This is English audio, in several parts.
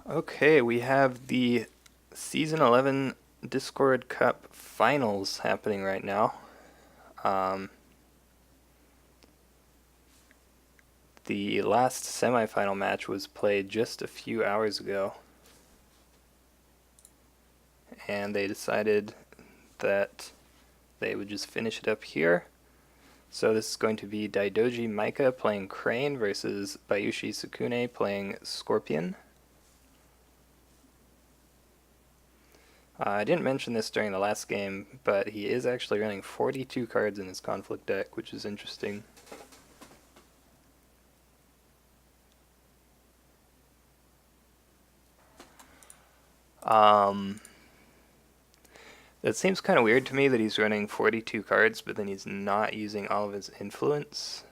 Okay, we have the Season 11 Discord Cup Finals happening right now. Um, the last semifinal match was played just a few hours ago, and they decided that they would just finish it up here. So this is going to be Daidoji Micah playing Crane versus Bayushi Sukune playing Scorpion. I didn't mention this during the last game, but he is actually running 42 cards in his conflict deck, which is interesting. It seems kind of weird to me that he's running 42 cards, but then he's not using all of his influence.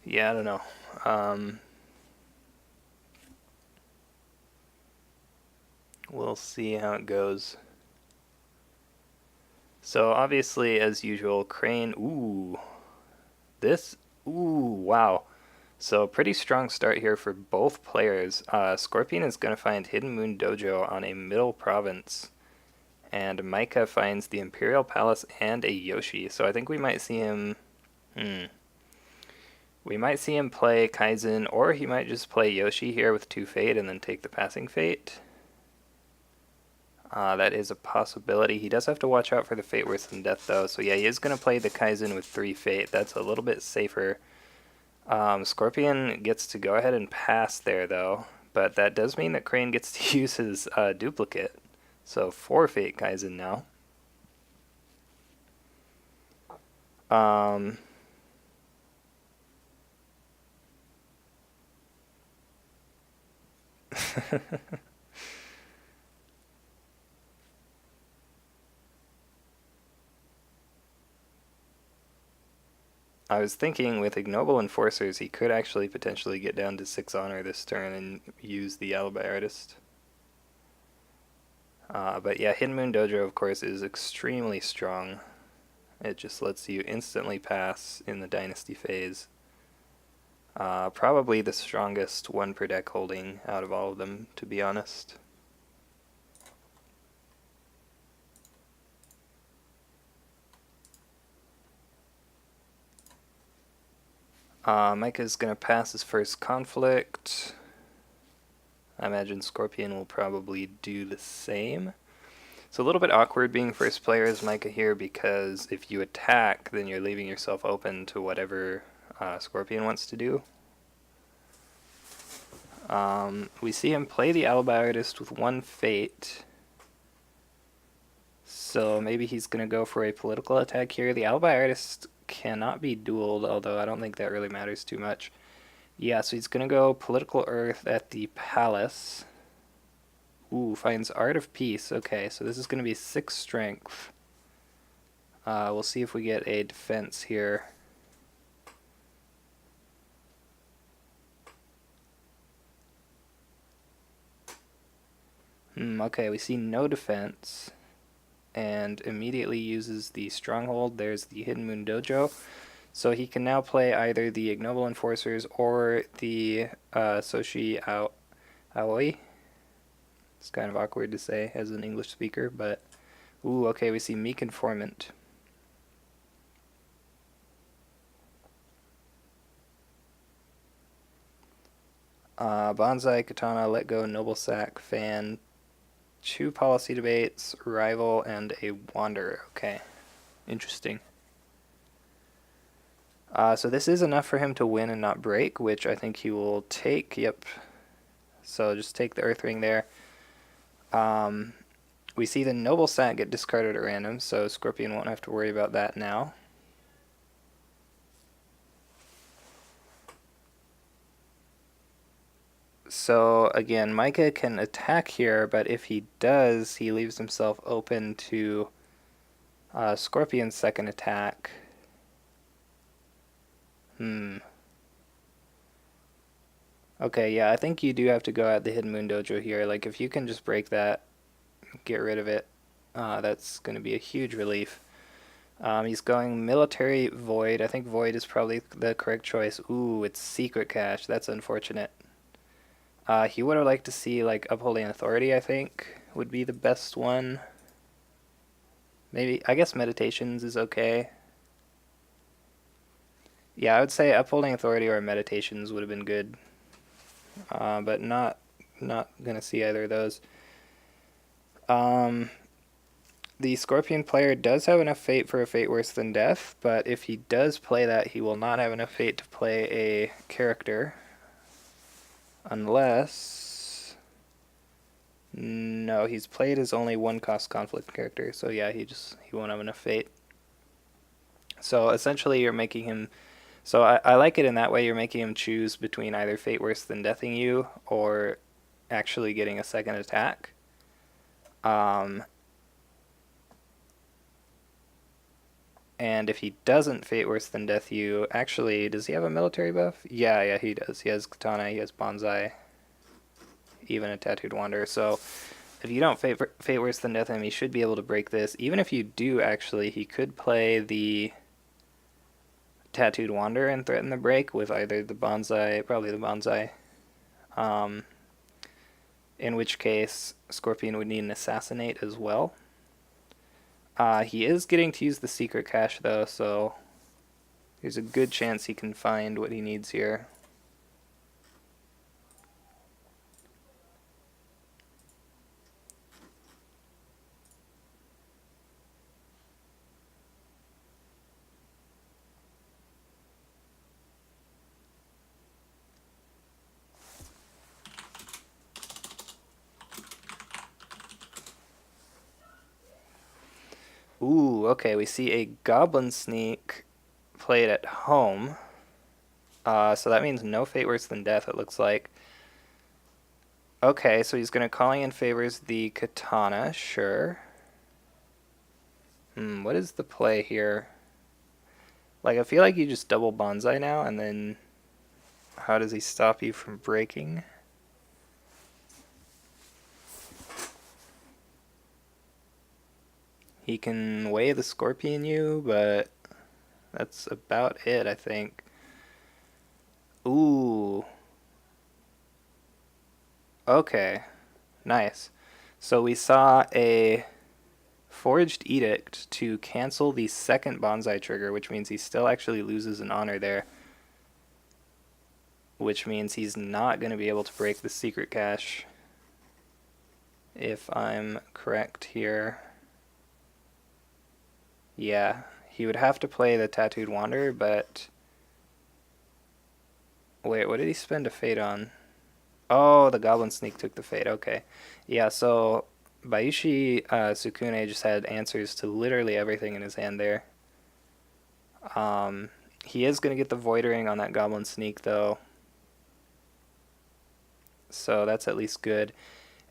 Yeah, I don't know. We'll see how it goes. So obviously, as usual, Crane, ooh, wow. So pretty strong start here for both players. Scorpion is going to find Hidden Moon Dojo on a middle province, and Micah finds the Imperial Palace and a Yoshi. So I think we might see him, we might see him play Kaizen, or he might just play Yoshi here with 2 Fate and then take the Passing Fate. That is a possibility. He does have to watch out for the Fate Worse Than Death, though. So yeah, he is going to play the Kaizen with 3 Fate. That's a little bit safer. Scorpion gets to go ahead and pass there, though. But that does mean that Crane gets to use his duplicate. So 4 Fate Kaizen now. I was thinking with Ignoble Enforcers, he could actually potentially get down to 6 honor this turn and use the Alibi Artist. But yeah, Hidden Moon Dojo, of course, is extremely strong. It just lets you instantly pass in the Dynasty phase. Probably the strongest one per deck holding out of all of them, to be honest. Micah's going to pass his first conflict. I imagine Scorpion will probably do the same. It's a little bit awkward being first player as Micah here, because if you attack, then you're leaving yourself open to whatever Scorpion wants to do. We see him play the Alibi Artist with 1 Fate. So maybe he's going to go for a political attack here. The Alibi Artist cannot be dueled, although I don't think that really matters too much. Yeah, so he's going to go Political Earth at the Palace. Ooh, finds Art of Peace. Okay, so this is going to be 6 strength. We'll see if we get a defense here. Okay, we see no defense. And immediately uses the Stronghold. There's the Hidden Moon Dojo. So he can now play either the Ignoble Enforcers or the Soshi Aoi. It's kind of awkward to say as an English speaker, but... Ooh, okay, we see Meek Informant. Bonsai, Katana, Let Go, Noble Sack, Fan, 2 Policy Debates, Rival, and a Wanderer. Okay, interesting. So this is enough for him to win and not break, which I think he will take. Yep. So just take the Earth Ring there. We see the Noble Sat get discarded at random, so Scorpion won't have to worry about that now. So again, Micah can attack here, but if he does, he leaves himself open to Scorpion's second attack. Okay, yeah, I think you do have to go at the Hidden Moon Dojo here. Like, if you can just break that, get rid of it, that's going to be a huge relief. He's going military void. I think void is probably the correct choice. Ooh, it's secret cache. That's unfortunate. He would have liked to see like upholding authority, I think, would be the best one. Maybe, I guess meditations is okay. Yeah, I would say upholding authority or meditations would have been good. But not gonna see either of those. Um, the Scorpion player does have enough fate for a fate worse than death, but if he does play that, he will not have enough fate to play a character. Unless... No, he's played his only one cost conflict character, so yeah, he won't have enough fate. So essentially you're making him... So I like it in that way, you're making him choose between either fate worse than deathing you or actually getting a second attack. And if he doesn't fate worse than death you, actually, does he have a military buff? Yeah, he does. He has katana, he has bonsai, even a tattooed wanderer. So if you don't fate worse than death him, he should be able to break this. Even if you do, actually, he could play the tattooed wanderer and threaten the break with either the bonsai, probably the bonsai. In which case, Scorpion would need an assassinate as well. He is getting to use the secret cache though, so there's a good chance he can find what he needs here. Ooh, okay, we see a goblin sneak played at home. So that means no fate worse than death, it looks like. Okay, so he's going to calling in favors the katana, sure. What is the play here? Like, I feel like you just double bonsai now, and then how does he stop you from breaking? He can weigh the Scorpion you, but that's about it, I think. Ooh. Okay. Nice. So we saw a Forged Edict to cancel the second bonsai trigger, which means he still actually loses an honor there. Which means he's not going to be able to break the secret cache. If I'm correct here. Yeah, he would have to play the Tattooed Wanderer, but... Wait, what did he spend a fate on? Oh, the Goblin Sneak took the fate, okay. Yeah, so Bayushi Sukune just had answers to literally everything in his hand there. He is going to get the Voidering on that Goblin Sneak, though. So that's at least good.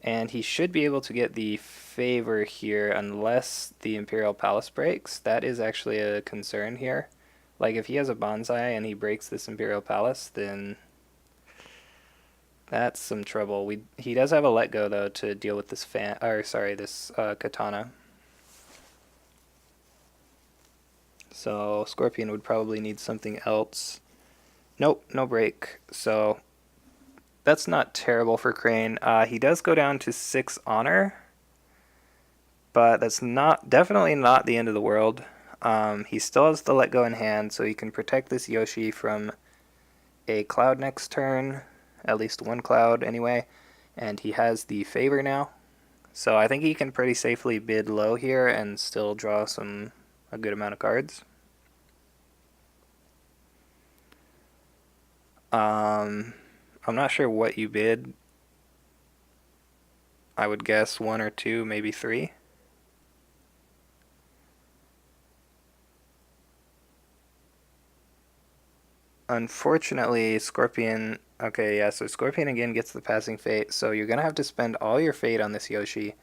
And he should be able to get the favor here unless the Imperial Palace breaks. That is actually a concern here. Like, if he has a bonsai and he breaks this Imperial Palace, then that's some trouble. He does have a let go, though, to deal with this this katana. So Scorpion would probably need something else. Nope, no break. So that's not terrible for Crane. He does go down to 6 honor, but that's definitely not the end of the world. He still has the let go in hand, so he can protect this Yoshi from a cloud next turn, at least one cloud anyway, and he has the favor now. So I think he can pretty safely bid low here and still draw a good amount of cards. I'm not sure what you bid. I would guess 1 or 2, maybe 3. Unfortunately, Scorpion... Okay, yeah, so Scorpion again gets the passing fate, so you're going to have to spend all your fate on this Yoshi,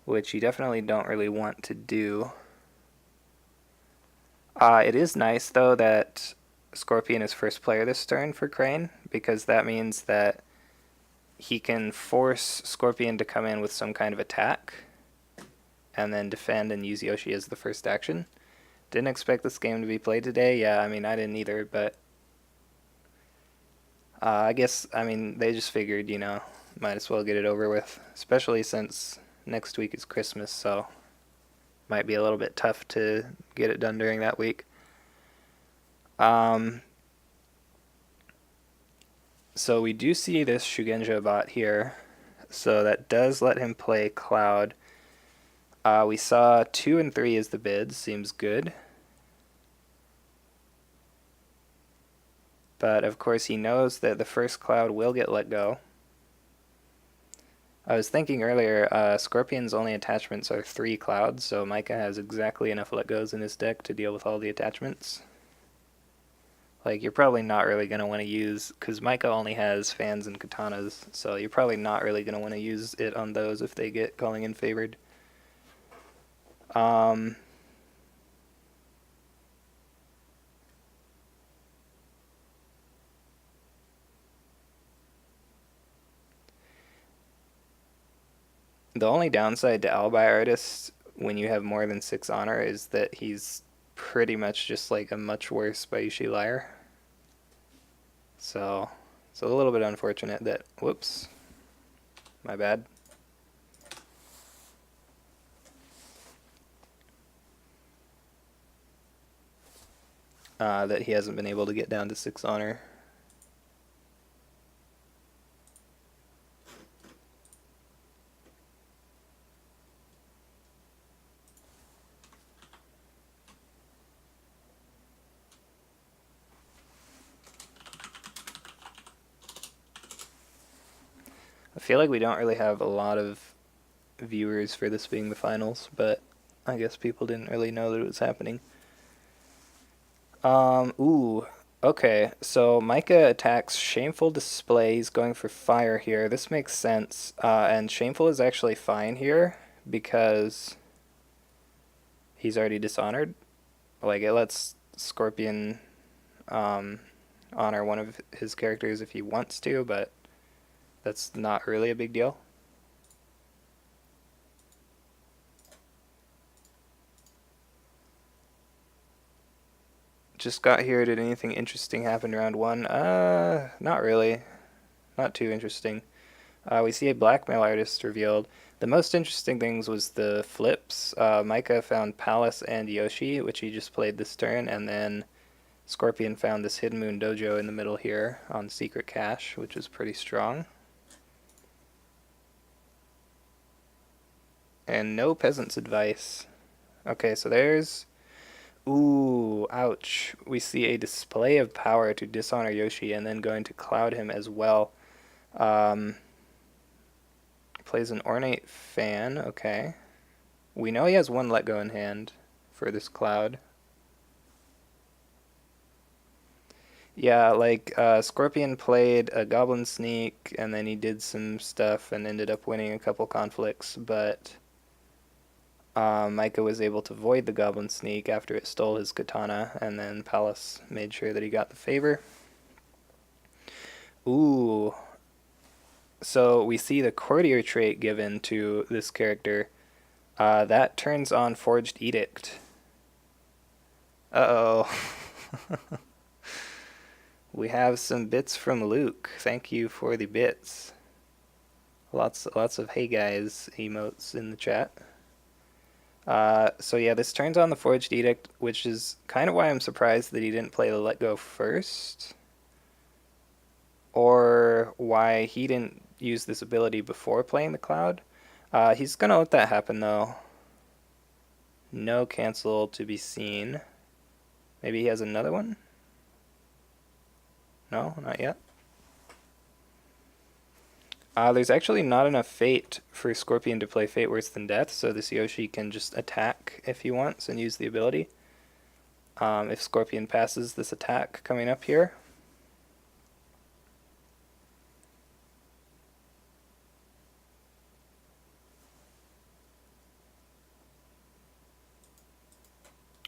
which you definitely don't really want to do. It is nice, though, that Scorpion is first player this turn for Crane, because that means that he can force Scorpion to come in with some kind of attack, and then defend and use Yoshi as the first action. Didn't expect this game to be played today. Yeah, I mean, I didn't either, but I guess, I mean, they just figured, might as well get it over with, especially since next week is Christmas, so might be a little bit tough to get it done during that week. So we do see this Shugenja bot here, so that does let him play Cloud. We saw 2 and 3 as the bids, seems good. But of course he knows that the first Cloud will get let go. I was thinking earlier, Scorpion's only attachments are 3 Clouds, so Micah has exactly enough let goes in his deck to deal with all the attachments. Like, you're probably not really going to want to use, because Micah only has fans and katanas, so you're probably not really going to want to use it on those if they get calling in favored. The only downside to Alibi Artist when you have more than 6 honor is that he's pretty much just like a much worse Bayushi Liar. So it's a little bit unfortunate that, whoops, my bad. That he hasn't been able to get down to 6 honor. I feel like we don't really have a lot of viewers for this being the finals, but I guess people didn't really know that it was happening. Okay, so Micah attacks Shameful Display. He's going for fire here. This makes sense, and Shameful is actually fine here because he's already dishonored. Like, it lets Scorpion honor one of his characters if he wants to, but that's not really a big deal. Just got here. Did anything interesting happen round 1? Not really. Not too interesting. We see a blackmail artist revealed. The most interesting things was the flips. Micah found Palace and Yoshi, which he just played this turn, and then Scorpion found this Hidden Moon Dojo in the middle here on Secret Cache, which is pretty strong. And no Peasant's Advice. Okay, so there's... Ooh, ouch. We see a display of power to dishonor Yoshi and then going to cloud him as well. Plays an Ornate Fan, okay. We know he has 1 let go in hand for this cloud. Yeah, like, Scorpion played a Goblin Sneak, and then he did some stuff and ended up winning a couple conflicts, but Micah was able to void the Goblin Sneak after it stole his katana, and then Palace made sure that he got the favor. Ooh. So we see the Courtier trait given to this character. That turns on Forged Edict. Uh-oh. We have some bits from Luke. Thank you for the bits. Lots of hey guys emotes in the chat. So yeah, this turns on the Forged Edict, which is kind of why I'm surprised that he didn't play the Let Go first. Or why he didn't use this ability before playing the Cloud. He's gonna let that happen though. No cancel to be seen. Maybe he has another one? No, not yet. There's actually not enough Fate for Scorpion to play Fate Worse Than Death, so this Yoshi can just attack if he wants and use the ability. If Scorpion passes this attack coming up here.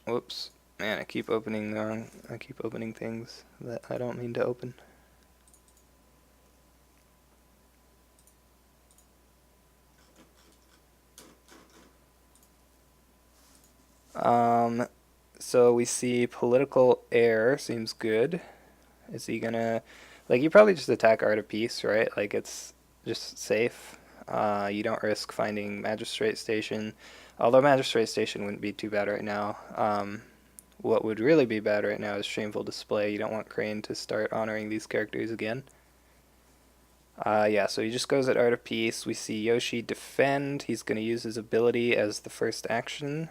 Whoops. Man, I keep opening things that I don't mean to open. So we see political air seems good. Is he gonna, like, you probably just attack Art of Peace, right? Like, it's just safe. You don't risk finding Magistrate Station, although Magistrate Station wouldn't be too bad right now. What would really be bad right now is Shameful Display. You don't want Crane to start honoring these characters again. Yeah, so he just goes at Art of Peace. We see Yoshi defend. He's going to use his ability as the first action.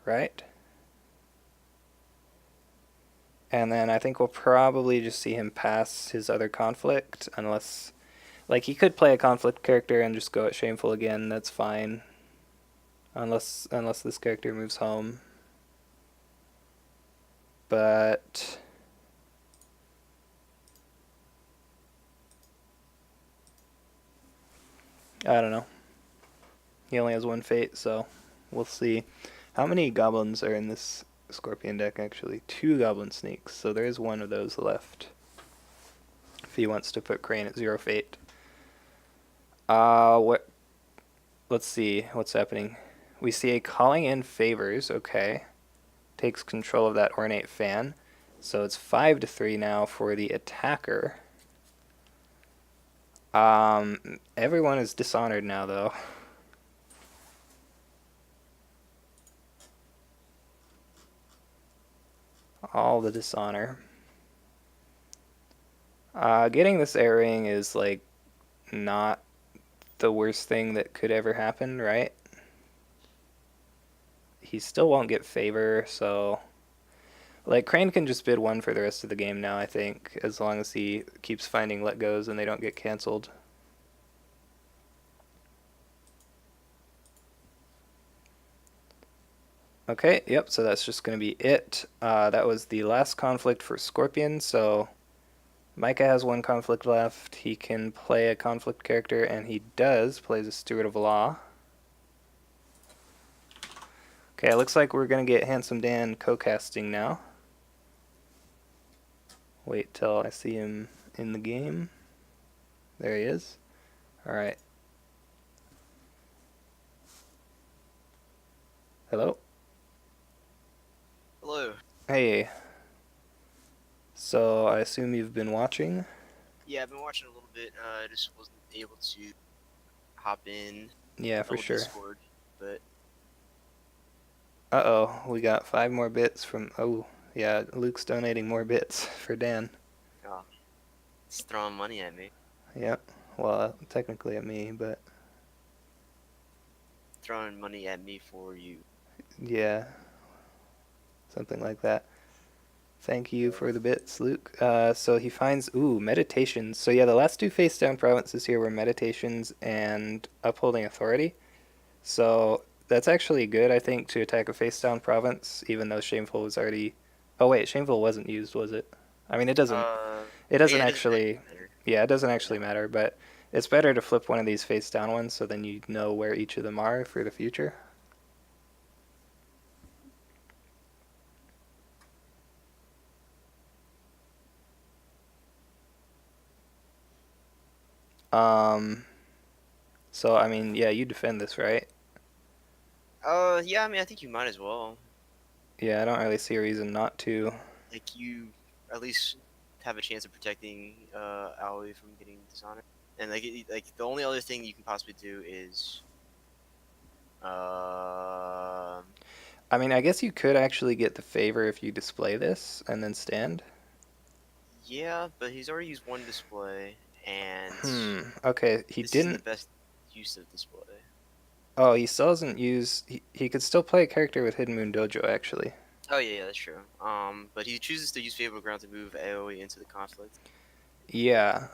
Right? And then I think we'll probably just see him pass his other conflict, unless... Like, he could play a conflict character and just go at Shameful again. That's fine. Unless this character moves home. But... I don't know. He only has one fate, so we'll see. How many goblins are in this Scorpion deck, actually? 2 goblin sneaks, so there is one of those left. If he wants to put Crane at 0 fate. What? Let's see what's happening. We see a calling in favors, okay. Takes control of that ornate fan. So it's 5-3 now for the attacker. Everyone is dishonored now, though. All the dishonor. Getting this air ring is, like, not the worst thing that could ever happen, right? He still won't get favor, so... Like, Crane can just bid 1 for the rest of the game now, I think, as long as he keeps finding let goes and they don't get cancelled. Okay, yep, so that's just going to be it. That was the last conflict for Scorpion, so Micah has 1 conflict left. He can play a conflict character, and he does, plays a Steward of Law. Okay, it looks like we're going to get Handsome Dan co-casting now. Wait till I see him in the game. There he is. Alright. Hello? Hello. Hey. So, I assume you've been watching? Yeah, I've been watching a little bit. I just wasn't able to hop in Yeah, for on sure. Discord, but Uh-oh, we got 5 more bits from... Oh, yeah, Luke's donating more bits for Dan. oh, it's throwing money at me. Yep. Well, technically at me, but... Throwing money at me for you. Yeah. Something like that. Thank you for the bits, Luke. So he finds... Ooh, meditations. So yeah, the last 2 face-down provinces here were meditations and upholding authority. So that's actually good, I think, to attack a face-down province, even though Shameful was already... Oh wait, Shameful wasn't used, was it? I mean, it doesn't Yeah, it doesn't actually... matter. Yeah, it doesn't actually matter, but it's better to flip one of these face-down ones so then you know where each of them are for the future. Um, so, I mean, yeah, you defend this, right? Yeah, I mean, I think you might as well. Yeah, I don't really see a reason not to. Like, you at least have a chance of protecting Aoi from getting dishonored. And like the only other thing you can possibly do is, I mean, I guess you could actually get the favor if you display this and then stand. yeah, but he's already used 1 display, and Okay, he this isn't didn't... the best use of display. Oh, he still doesn't use... He could still play a character with Hidden Moon Dojo, actually. Oh yeah, that's true. But he chooses to use favorable ground to move AoE into the conflict. Yeah.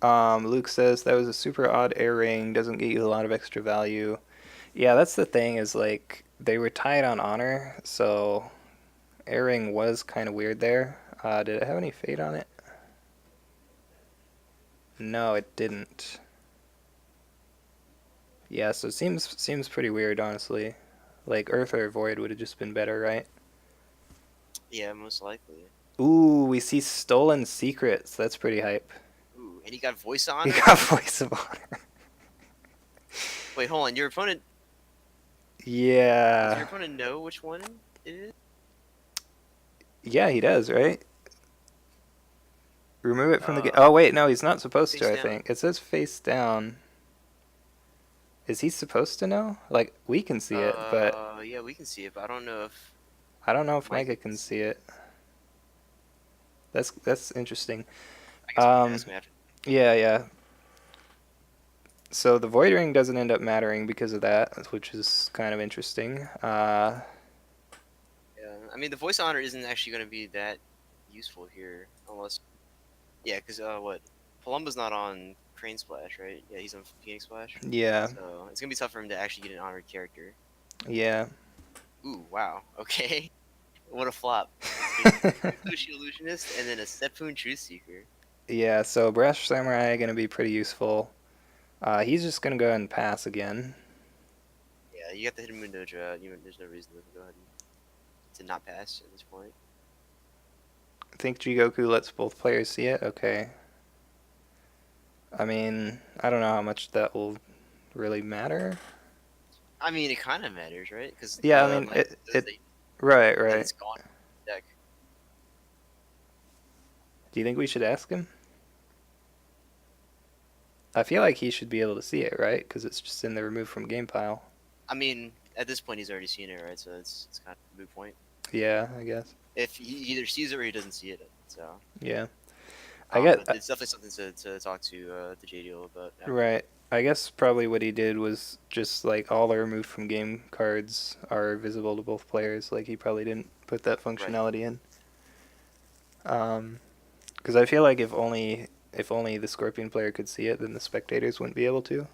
Luke says that was a super odd air ring, doesn't get you a lot of extra value. Yeah, that's the thing, is like, they were tied on honor, so air ring was kind of weird there. Did it have any fate on it? No, it didn't. Yeah, so it seems pretty weird, honestly. Like, Earth or Void would have just been better, right? Yeah, most likely. Ooh, we see Stolen Secrets. That's pretty hype. Ooh, and he got voice He honor? got Voice of Honor. Wait, hold on. Your opponent... Does Yeah. your opponent know which one it is? Yeah, he does, right? Remove it from the game. Uh, Oh, wait, no, he's not supposed Face to, I down. think. It says face down. Is he supposed to know? Like, we can see it, but Yeah, we can see it, but I don't know if I don't know if Micah Micah can can see see it. it. That's interesting. I guess we can Um, ask him after. yeah, yeah. So the Void Ring doesn't end up mattering because of that, which is kind of interesting. Yeah, I mean the voice honor isn't actually going to be that useful here, unless yeah, because what? Palumbo's not on Crane Splash, right? Yeah, he's on Phoenix Splash, Yeah, so it's gonna be tough for him to actually get an honored character. yeah. Ooh, wow. Okay, what a flop. It's gonna be Sushi Illusionist and then a Sepun Truth Seeker. Yeah, so Brash Samurai going to be pretty useful. He's just going to go ahead and pass again. Yeah, you got the Hidden Moon Dojo out. There's no reason to go ahead and to not pass at this point. I think Jigoku lets both players see it. Okay. I mean, I don't know how much that will really matter. I mean, it kind of matters, right? Because Yeah, I mean, Mike does it, right, and then right. it's gone from the deck. Do you think we should ask him? I feel like he should be able to see it, right? Because it's just in the remove from game pile. I mean, at this point, he's already seen it, right? So it's kind of a moot point. Yeah, I guess. If he either sees it or he doesn't see it, so Yeah. I get but it's definitely something to talk to JDL about. right. I guess probably what he did was just like all the removed from game cards are visible to both players. Like he probably didn't put that Right. functionality in. Because I feel like if only the Scorpion player could see it, then the spectators wouldn't be able to.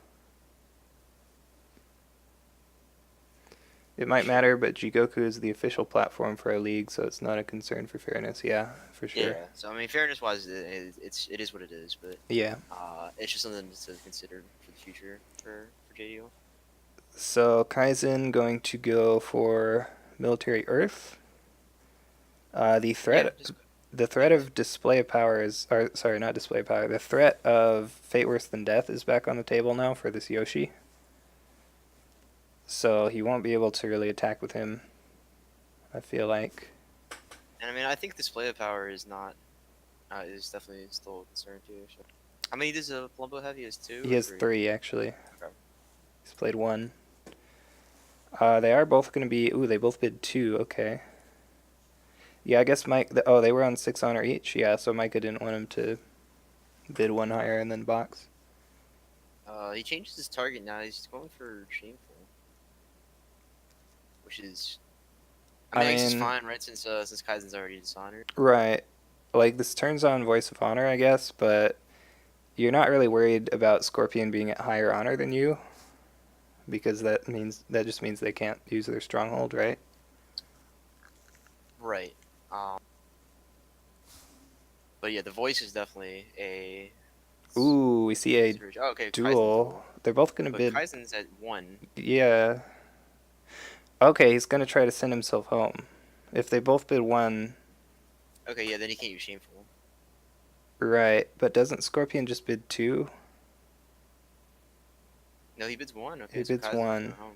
It might Sure. matter, but Jigoku is the official platform for our league, so it's not a concern for fairness. Yeah, for sure. Yeah. So I mean, fairness wise, it is what it is, but Yeah. it's just something to consider for the future for JDL. So Kaizen going to go for military Earth. The Yeah. threat of display of power is, or sorry, not display of power. The threat of fate worse than death is back on the table now for this Yoshi. So he won't be able to really attack with him, I feel like. And I mean, I think display of power is not is definitely still a concern too. So. How many does a Palumbo have? He has two. He Or has three? 3 actually. Okay. He's played 1. They are both going to be. Ooh, they both bid 2. Okay. Yeah, I guess Mike. Oh, they were on 6 honor each. Yeah, so Micah didn't want him to bid 1 higher and then box. He changes his target now. He's going for shameful, which is I I guess it's mean, fine, right? Since Kaizen's already dishonored. right. Like this turns on Voice of Honor, I guess, but you're not really worried about Scorpion being at higher honor than you, because that just means they can't use their stronghold, right? Right. But yeah, the voice is definitely a. Ooh, we see a Oh, okay, Kaizen's duel. They're both gonna but bid. Kaizen's at 1. Yeah. Okay, he's gonna try to send himself home. If they both bid 1, Okay, yeah, then he can't use shameful. right? But doesn't Scorpion just bid 2? No, he bids 1. Okay, He so bids Kaizen's 1. going home.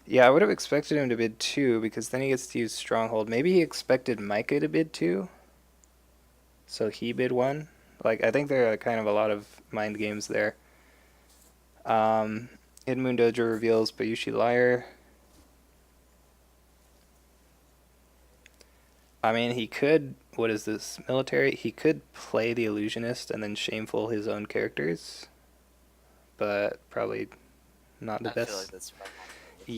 Yeah, I would have expected him to bid 2 because then he gets to use Stronghold. Maybe he expected Micah to bid 2, so he bid 1. Like, I think there are kind of a lot of mind games there. Hidden Moon Dojo reveals Bayushi Liar. I mean, he could. What is this? Military? He could play the Illusionist and then shameful his own characters, but probably not the I best. feel like that's probably not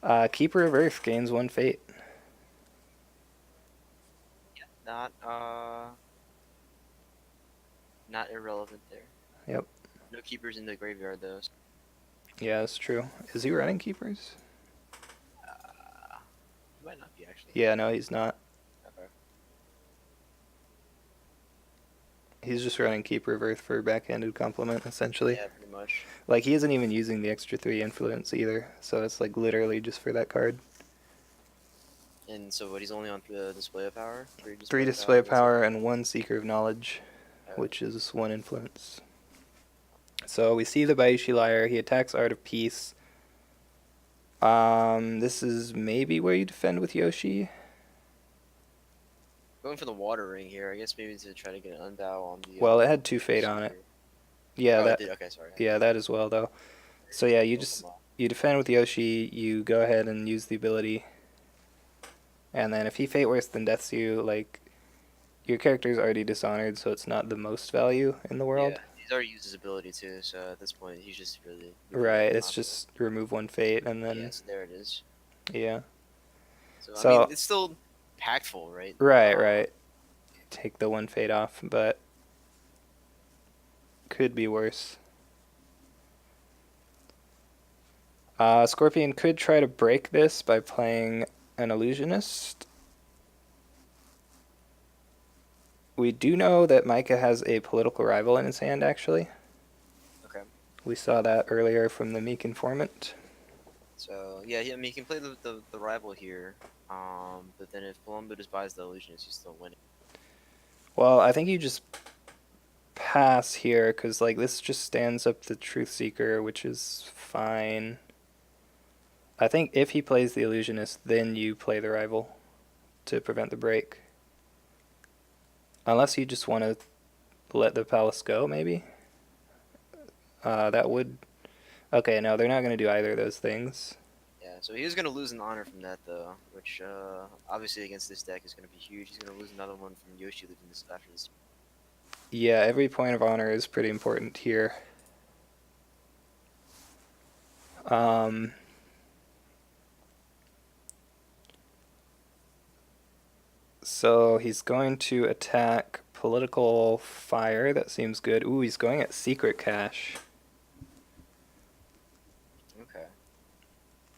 Yeah. Keeper of Earth gains 1 fate. not not irrelevant there. Yep. No keepers in the graveyard though. So, Yeah, that's true. Is he running keepers? he might not be actually. Yeah, no, he's not. Okay. He's just running Keeper of Earth for backhanded compliment, essentially. Yeah, pretty much. Like, he isn't even using the extra 3 influence either, so it's like literally just for that card. And so, what? He's only on the display of power. 3 display of power and 1 Seeker of Knowledge, which is 1 influence. So we see the Baishi Lyre. He attacks Art of Peace. This is maybe where you defend with Yoshi. Going for the water ring here. I guess maybe to try to get an unbow on the Well, it had 2 fate Yoshi on it. here. Yeah, Oh, it that did. Okay, sorry. yeah, that as well though. So yeah, you Both of just them off. you defend with Yoshi, you go ahead and use the ability. And then if he fate worse than deaths you, like your character's already dishonored, so it's not the most value in the Yeah, world. he's already used his ability too, so at this point he's just really Right, it's confident. just remove 1 fate and then Yes, there it is. yeah. So I mean, So it's still impactful, right? right. Take the 1 fate off, but could be worse. Scorpion could try to break this by playing an illusionist. We do know that Micah has a political rival in his hand, actually. Okay. We saw that earlier from the Meek Informant. So yeah, I mean, he can play the rival here. But then if Palumbo just buys the illusionist, he's still winning. Well, I think you just pass here, because like this just stands up the Truth Seeker, which is fine. I think if he plays the illusionist, then you play the rival to prevent the break. Unless you just want to let the palace go, maybe. That would. Okay, no, they're not going to do either of those things. Yeah, so he is gonna lose an honor from that though, which obviously against this deck is gonna be huge. He's gonna lose another one from Yoshi leaving this after this. Yeah, every point of honor is pretty important here. Um, so he's going to attack political fire. That seems good. Ooh, he's going at secret cache. Okay.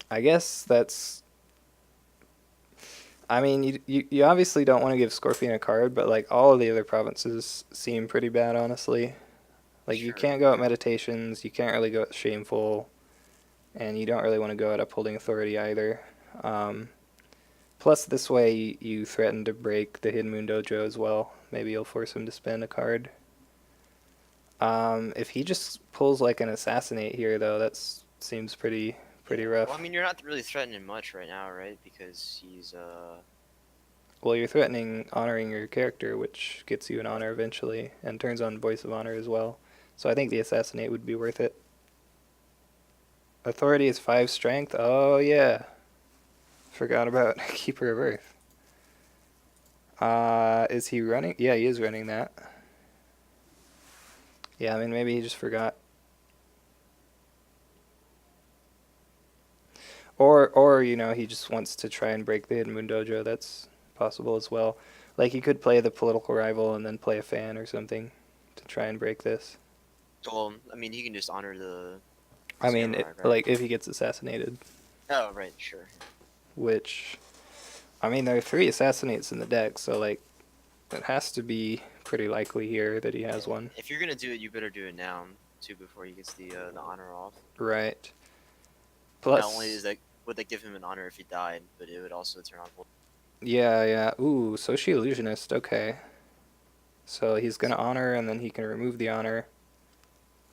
I guess that's. I mean, you obviously don't want to give Scorpion a card, but like all of the other provinces seem pretty bad, honestly. Like you Sure. can't go at Yeah. meditations, you can't really go at shameful, and you don't really want to go at upholding authority either. Um, Plus, this way you threaten to break the Hidden Moon Dojo as well. Maybe you'll force him to spend a card. If he just pulls like an assassinate here, though, that seems pretty Yeah. Well, I rough. mean, you're not really threatening much right now, right? Because he's Well, you're threatening honoring your character, which gets you an right. honor eventually, and turns on Voice of Honor as well. So I think the assassinate would be worth it. Authority is 5 strength. Oh yeah, forgot about Keeper of Earth. Is he running? Yeah, he is running that. Yeah, I mean maybe he just forgot. Or he just wants to try and break the Hidden Moon Dojo. That's possible as well. Like he could play the political rival and then play a fan or something to try and break this. Well, I mean, he can just honor the I mean, samurai, right? like if he gets assassinated, Oh, right. Sure. which I mean there are 3 assassinates in the deck, so like it has to be pretty likely here that he Yeah. has one. If you're gonna do it, you better do it now too before he gets the honor off. Right. Not only Plus, is that would that give him an honor if he died, but it would also turn on. yeah. Ooh, Soshi Illusionist. Okay. So he's gonna So, honor and then he can remove the honor,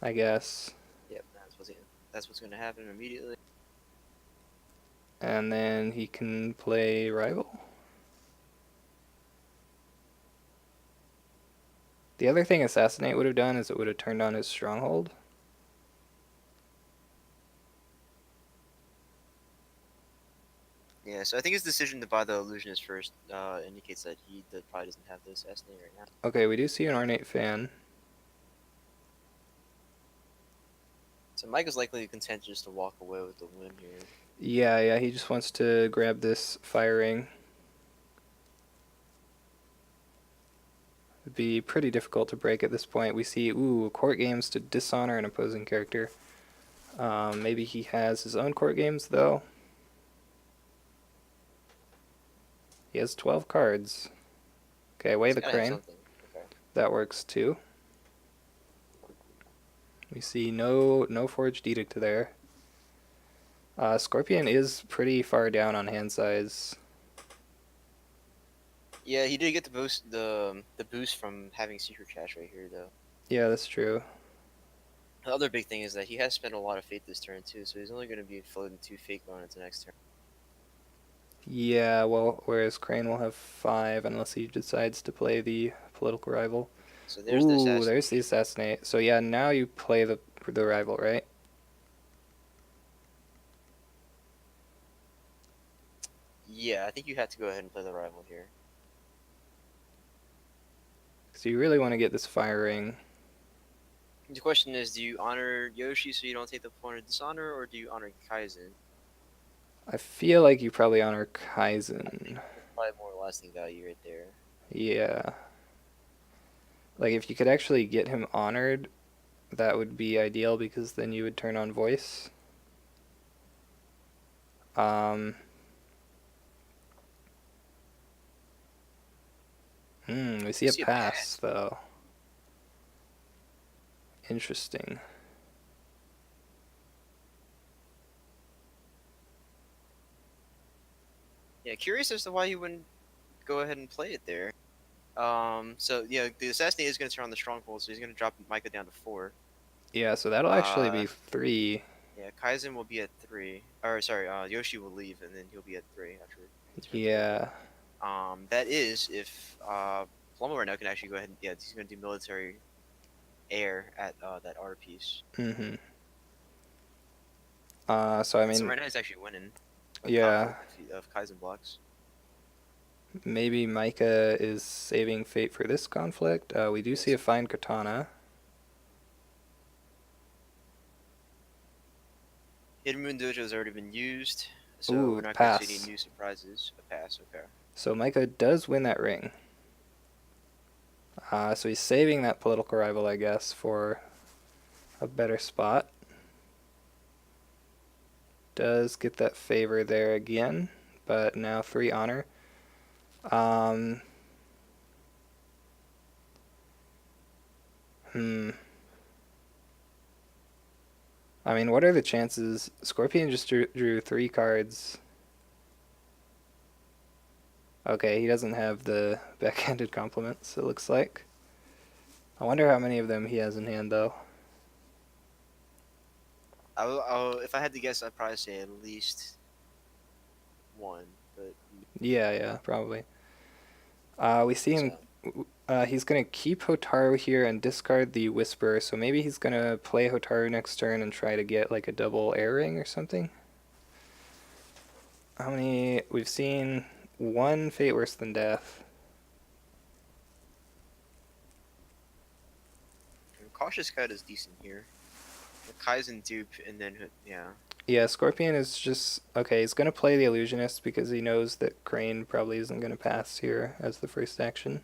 I guess. yep, that's what's gonna happen immediately. And then he can play rival. The other thing Assassinate would have done is it would have turned on his stronghold. Yeah, so I think his decision to buy the illusionist first indicates that he probably doesn't have the assassinate right now. Okay, we do see an Ornate Fan. So Mike is likely content just to walk away with the win here. Yeah, he just wants to grab this Fire Ring. It'd be pretty difficult to break at this point. We see, court games to dishonor an opposing character. Maybe he has his own court games, though. He has 12 cards. Okay, Weigh He's the gotta have Crane. something. Okay. That works, too. We see no Forged Edict there. Scorpion is pretty far down on hand size. Yeah, he did get the boost from having secret cache right here though. Yeah, that's true. The other big thing is that he has spent a lot of fate this turn too, so he's only going to be floating 2 fate going into next turn. Yeah, well, whereas Crane will have 5 unless he decides to play the political rival. So there's the Ooh, there's the assassination. assassinate. So yeah, now you play the rival, right? Yeah, I think you have to go ahead and play the rival here. So you really want to get this fire ring. The question is, do you honor Yoshi so you don't take the point of dishonor, or do you honor Kaizen? I feel like you probably honor I think Kaizen. that's probably more lasting value right there. Yeah. Like if you could actually get him honored, that would be ideal because then you would turn on voice. Um, we see You a see a pass pass. though. Interesting. Yeah, curious as to why you wouldn't go ahead and play it there. So yeah, the assassinate is going to turn on the stronghold, so he's going to drop Micah down to 4. Yeah, so that'll actually Uh, be 3. yeah, Kaizen will be at 3. Or sorry, Yoshi will leave, and then he'll be at 3 after turn 3. Yeah. That is if Paloma right now can actually go ahead and yeah, he's going to do military air at that R piece. Mhm. So I So mean, right now he's actually winning a yeah, conflict of Kaizen blocks. maybe Micah is saving fate for this conflict. We do see Yes. a fine katana. Hidden Moon Dojo has already been used, so Ooh, we're not going to see any pass. new surprises. A pass, okay. So Micah does win that ring. So he's saving that political rival, I guess, for a better spot. Does get that favor there again, but now 3 honor. Um, hmm. I mean, what are the chances? Scorpion just drew 3 cards. Okay, he doesn't have the backhanded compliments, it looks like. I wonder how many of them he has in hand, though. If I had to guess, I'd probably say at least 1, but Yeah, probably. We see him. so He's gonna keep Hotaru here and discard the Whisper, so maybe he's gonna play Hotaru next turn and try to get like a double air ring or something. How many? We've seen 1 Fate Worse Than Death. Cautious Cut is decent here. The Kaizen dupe, and then yeah. Yeah, Scorpion is just okay. He's gonna play the Illusionist because he knows that Crane probably isn't gonna pass here as the first action.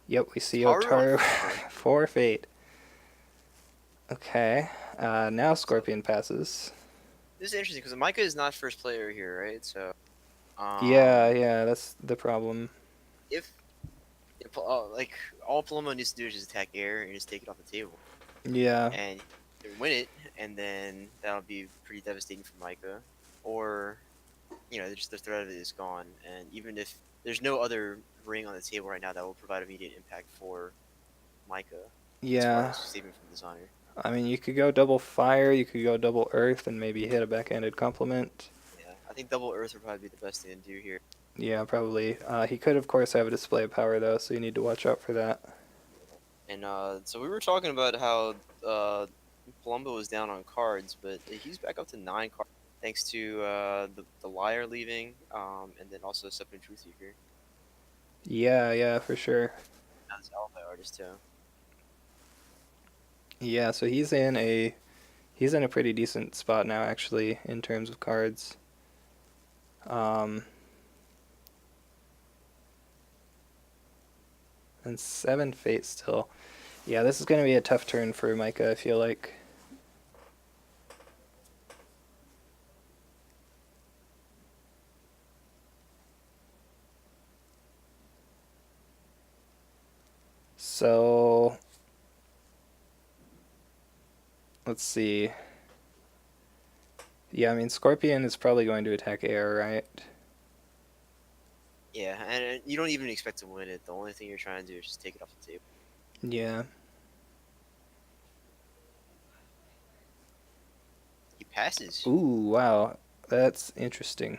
Yep, we see Taru on Hotaru 4. for Fate. Okay, now So Scorpion passes. this is interesting because Micah is not first player here, right? So Yeah, that's the problem. if like all Paloma needs to do is just attack air and just take it off the table, Yeah, and either win it, and then that'll be pretty devastating for Micah, or just the threat of it is gone, and even if there's no other ring on the table right now that will provide immediate impact for Micah, as far yeah. as saving from dishonor. I mean, you could go double fire, you could go double earth, and maybe hit a backhanded compliment. Yeah, I think double Earth would probably be the best thing to do here. Yeah, probably. He could, of course, have a display of power, though, so you need to watch out for that. And so we were talking about how Palumbo was down on cards, but he's back up to 9 cards thanks to the liar leaving, and then also Stepping Truth Seeker. Yeah, for sure. That's Alpha Artist too. Yeah, so he's in a pretty decent spot now, actually, in terms of cards. Um, and 7 fate still. Yeah, this is going to be a tough turn for Micah, I feel like. So, let's see. Yeah, I mean, Scorpion is probably going to attack air, right? Yeah, and you don't even expect to win it. The only thing you're trying to do is just take it off the table. Yeah. Passes. Ooh, wow. That's interesting.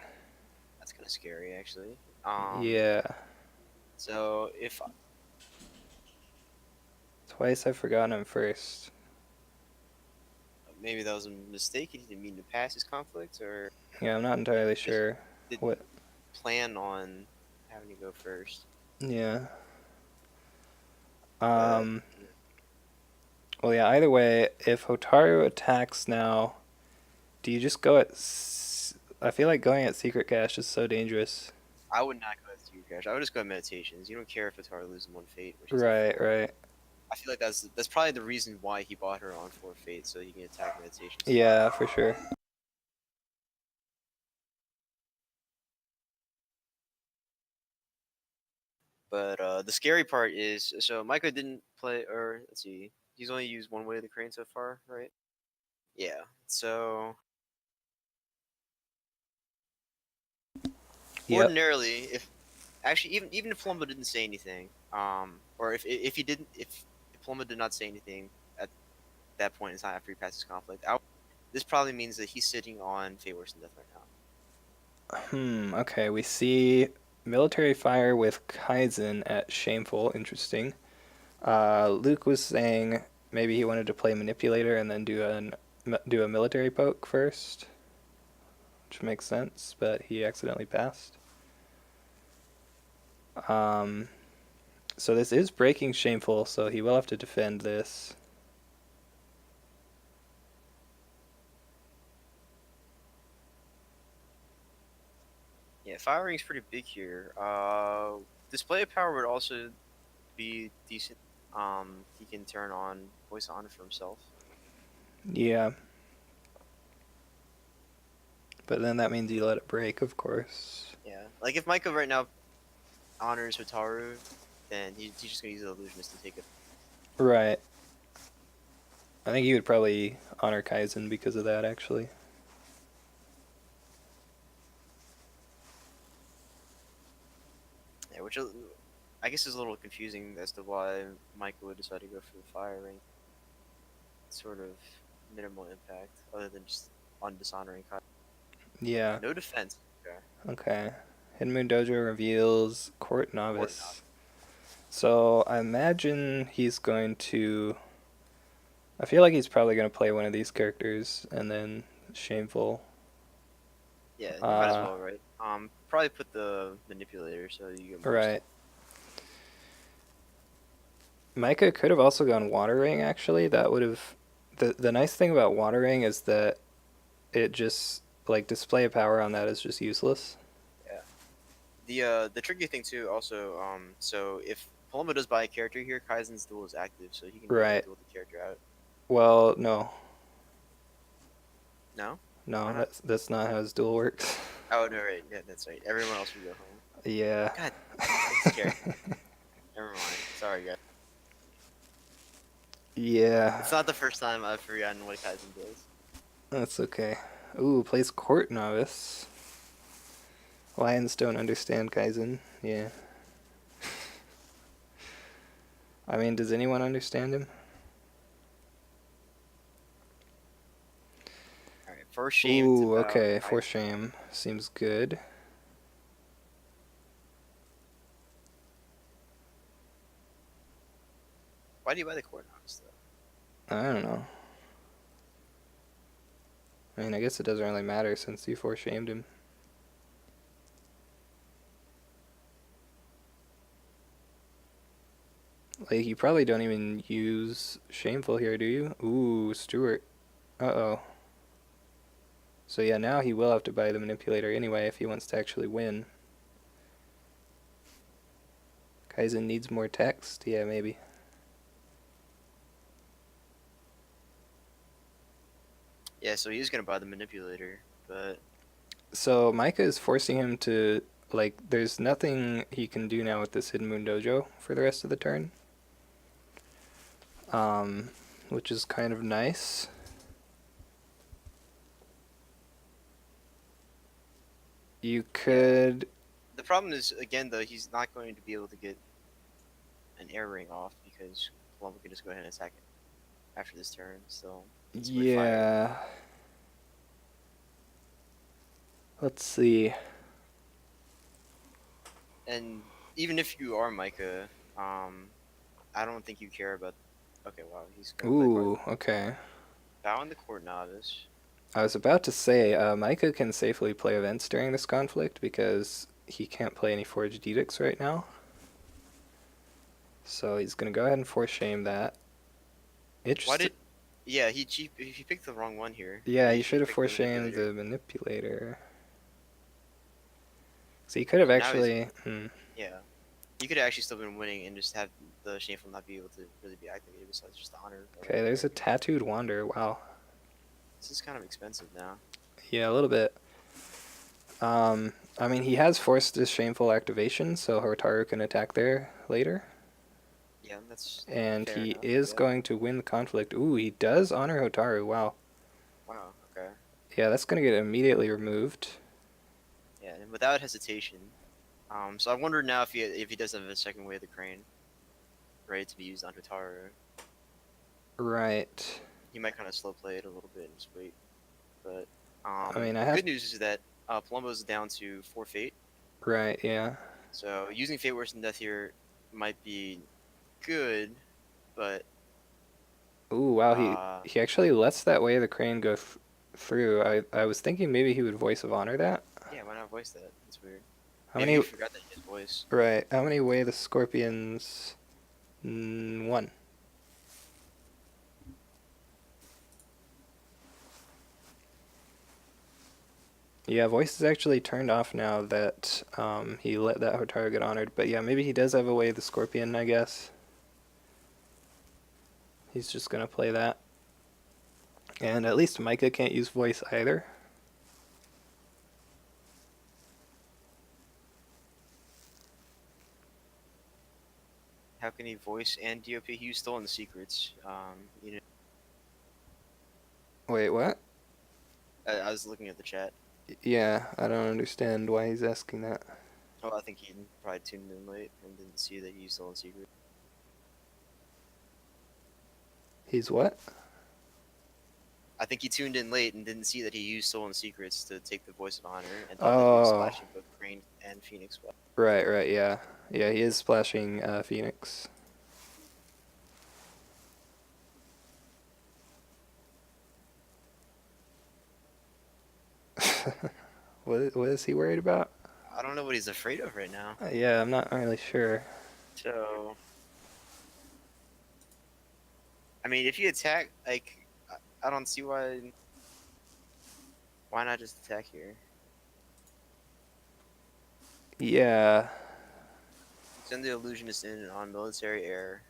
That's kind of scary, actually. Yeah. So if Twice I've forgotten him first. maybe that was a mistake, he didn't mean to pass his conflict, or Yeah, I'm not entirely just sure what. didn't plan on having to go first. Yeah. But Um. Well, yeah. Either way, if Hotaru attacks now, do you just go at? I feel like going at Secret Cache is so dangerous. I would not go with Secret Crash. I would just go with Meditations. You don't care if Atara loses one fate, which he's at Right. four. Right. I feel like that's probably the reason why he bought her on four fate, so he can attack Meditations too. Yeah, for sure. But the scary part is, so Micah didn't play, or let's see, he's only used one way of the crane so far, right? Yeah. So Yep. ordinarily, if actually even if Palumbo didn't say anything, or if he didn't, if Palumbo did not say anything at that point in time after he passes conflict, this probably means that he's sitting on Fate Worse than Death right now. Okay, we see military fire with Kaizen at Shameful. Interesting. Luke was saying maybe he wanted to play manipulator and then do a military poke first, which makes sense, but he accidentally passed. Um, so this is breaking Shameful, so he will have to defend this. Yeah, firing's pretty big here. Display of power would also be decent. He can turn on Voice of Honor for himself. Yeah, but then that means you let it break, of course. Yeah, like if Micah right now honors Hotaru, then he's just gonna use the illusionist to take it. Right. I think he would probably honor Kaizen because of that, actually. Yeah, which I guess is a little confusing as to why Micah would decide to go for the firing. Sort of minimal impact, other than just on dishonoring Kai. Yeah. No defense. Okay. Okay. Hidden Moon Dojo reveals Court Court knob. Novice. So I imagine he's going to. I feel like he's probably going to play one of these characters and then Shameful. Yeah, you might as Uh, well, right? Probably put the manipulator so you get more stuff. right. Micah could have also gone Water Ring, actually. That would have. The nice thing about Water Ring is that it just. Like, display of power on that is just useless. Yeah. The tricky thing too, also, so if Paloma does buy a character here, Kaizen's duel is active, so he can definitely Right. duel the character out. Well, no. No? Why No, not? that's not how his duel works. Oh no, right, yeah, that's right. Everyone else will go home. Yeah. God, this character. Never mind. Sorry, guys. Yeah. It's not the first time I've forgotten what Kaizen does. That's okay. Ooh, plays Court Novice. Lions don't understand Kaizen. Yeah. I mean, does anyone understand him? All right, first shame. It's Ooh, about okay. For Kaizen. shame. Seems good. Why do you buy the core novice though? I don't know. I mean, I guess it doesn't really matter since you for shamed him. Like, you probably don't even use Shameful here, do you? Ooh, Stewart. Uh-oh. So yeah, now he will have to buy the Manipulator anyway if he wants to actually win. Kaizen needs more text? Yeah, maybe. Yeah, so he's gonna buy the manipulator, but So Micah is forcing him to, like, there's nothing he can do now with this Hidden Moon Dojo for the rest of the turn. Um, which is kind of nice. You could... the problem is again though he's not going to be able to get an air ring off because Columbo can just go ahead and attack it after this turn. So it's with fire. Yeah. Let's see. And even if you are Micah, I don't think you care about. Okay, wow, he's gonna play card. Ooh, okay. Bow in the court novice. I was about to say, Micah can safely play events during this conflict because he can't play any Forged Edicts right now. So he's going to go ahead and force shame that. Why Interesting. did? Yeah, he picked the wrong one here. Yeah, he He should have picked the force shamed manipulator. the Manipulator. So he could have So now he's actually. yeah. He could have actually still been winning and just have the shameful not be able to really be activated besides just the honor. Okay, there's a Tattooed Wander. Wow. This is kind of expensive now. Yeah, a little bit. I mean, he has forced his shameful activation, so Hotaru can attack there later. Yeah, that's And fair he enough. is Yeah. going to win the conflict. Ooh, he does honor Hotaru. Wow. Wow. Okay. Yeah, that's going to get immediately removed. Yeah, and without hesitation. So I wonder now if he does have a second way of the crane, ready to be used on Hotaru. Right. He might kind of slow play it a little bit and just wait. But I mean, I the have. good news is that Palumbo's down to 4 fate. Right, yeah. So using Fate Worse than Death here might be good, but Ooh, wow, uh, he actually lets that way of the crane go through. I was thinking maybe he would Voice of Honor that. yeah, why not voice that? That's weird. How Maybe many. he forgot that he has voice. Right, how many way the Scorpions. One. Yeah, voice is actually turned off now that he let that Hotaru get honored. But yeah, maybe he does have a way of the Scorpion, I guess. He's just going to play that. And at least Micah can't use voice either. How can he voice and DOP? He used Stolen Secrets. Wait, what? I was looking at the chat. Yeah, I don't understand why he's asking that. Oh, I think he probably tuned in late and didn't see that he used Stolen Secrets. He's what? I think he tuned in late and didn't see that he used Stolen Secrets to take the Voice of Honor and thought that he was Oh, splashing both Crane and Phoenix. right, yeah. Yeah, he is splashing Phoenix. What is he worried about? I don't know what he's afraid of right now. Yeah, I'm not really sure. So, I mean, if you attack, like, I don't see why. Why not just attack here? Yeah, Send the illusionist in on military air,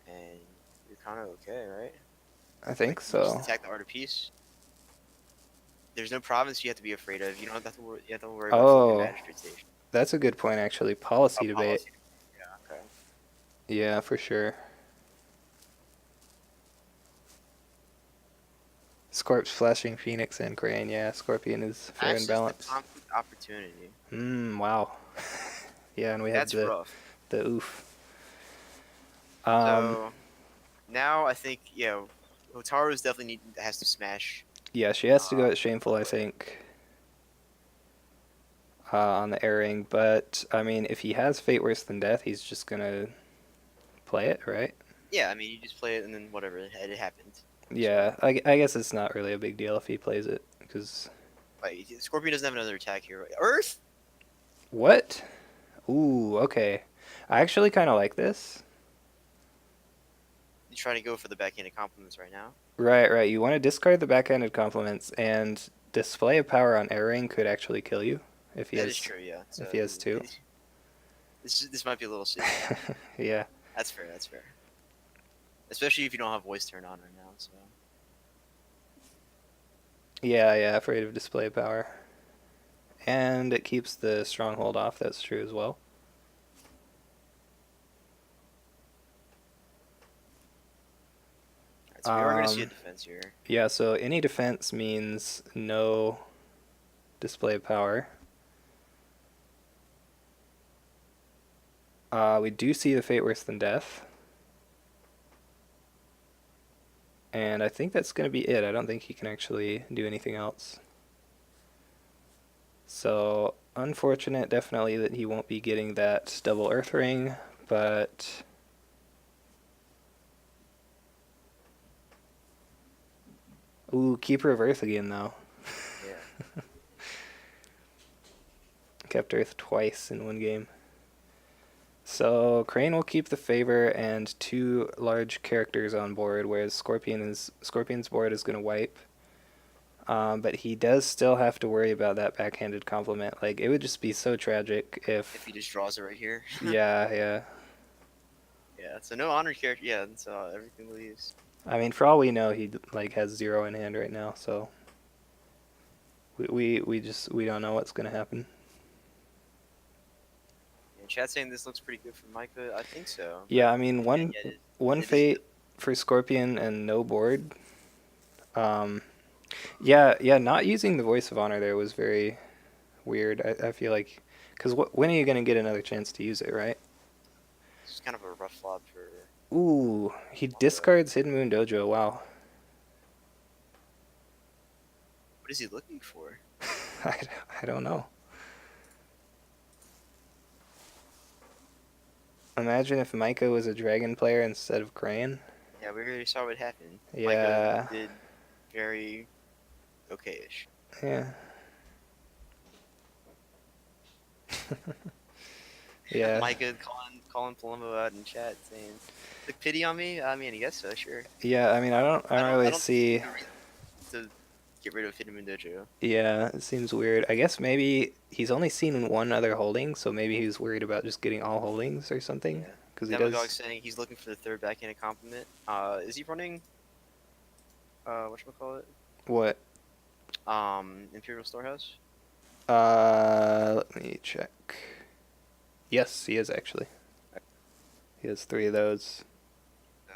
and you're kind of okay, right? I think Like, you just so. attack the Art of Peace. There's no province you have to be afraid of. You don't have to worry. You have to worry about Philippine Oh, Magistrate Station. that's a good point, actually. Policy debate. Policy. Yeah. Okay. Yeah, for sure. Scorp's flashing Phoenix and Crane. Yeah, Scorpion is fair and Passes the balanced. conflict opportunity. Wow. Yeah, and we have That's rough. the oof. Um, So now I think Hotaru's definitely has to smash. yeah, she has to go Uh, at Shameful, I think, on the airing. But I mean, if he has Fate Worse Than Death, he's just gonna play it, right? yeah, I mean you just play it and then whatever it happened. Yeah, So I guess it's not really a big deal if he plays it, because like Scorpion doesn't have another attack here. Earth. what? Ooh, okay. I actually kind of like this. He's trying to go for the backhanded compliments right now. Right. You want to discard the backhanded compliments, and display of power on airing could actually kill you That is true. Yeah. So if he has two. this might be a little silly. Yeah. That's fair. That's fair. Especially if you don't have voice turned on right now. So Yeah, afraid of display power. And it keeps the stronghold off, that's true as well. alright, so we are going to see a defense here. Yeah, so any defense means no display of power. We do see the Fate Worse Than Death. And I think that's going to be it. I don't think he can actually do anything else. So, unfortunate definitely that he won't be getting that double Earth Ring, but ooh, Keeper of Earth again though. Yeah. Kept Earth twice in one game. So Crane will keep the favor and two large characters on board, whereas Scorpion's board is going to wipe. But he does still have to worry about that backhanded compliment. Like, it would just be so tragic If if. he just draws it right here. Yeah, yeah. Yeah. So no honor character. Yeah. So everything leaves. I mean, for all we know, he like has 0 in hand right now, so we don't know what's going to happen. And chat saying this looks pretty good for Micah. I think so. Yeah, But I mean, again, one yeah, one it is. fate for Scorpion and no board. Um, yeah, yeah. Not using the Voice of Honor there was very weird. I feel like, because when are you gonna get another chance to use it, right? It's kind of a rough flop for Ooh, he Micah. discards Hidden Moon Dojo. Wow, What is he looking for? I, I don't know. Imagine if Micah was a dragon player instead of Crane. Yeah, we already saw what happened. Micah Yeah, did very okay-ish. yeah, yeah, Micah calling Palumbo out in chat saying, "Took pity on me." I mean, I guess so. Sure. yeah. I mean, I don't I really don't think see. there's a reason to get rid of Hidden Dojo. Yeah, it seems weird. I guess maybe he's only seen one other holding, so maybe he was worried about just getting all holdings or something. Yeah. Because he Demagog does. saying he's looking for the third backhanded compliment. Is he running? Whatchamacallit? What? Imperial Storehouse. Let me check. Yes, he is actually. He has 3 of those. No.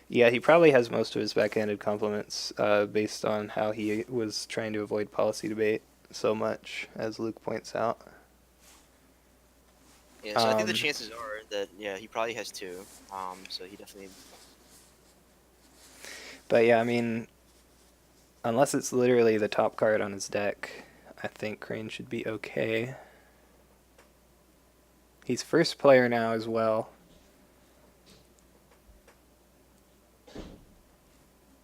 Yeah, he probably has most of his backhanded compliments based on how he was trying to avoid policy debate so much, as Luke points out. Yeah, so I think the Um, chances are that yeah he probably has 2. So he definitely. but yeah, I mean, unless it's literally the top card on his deck, I think Crane should be okay. He's first player now as well.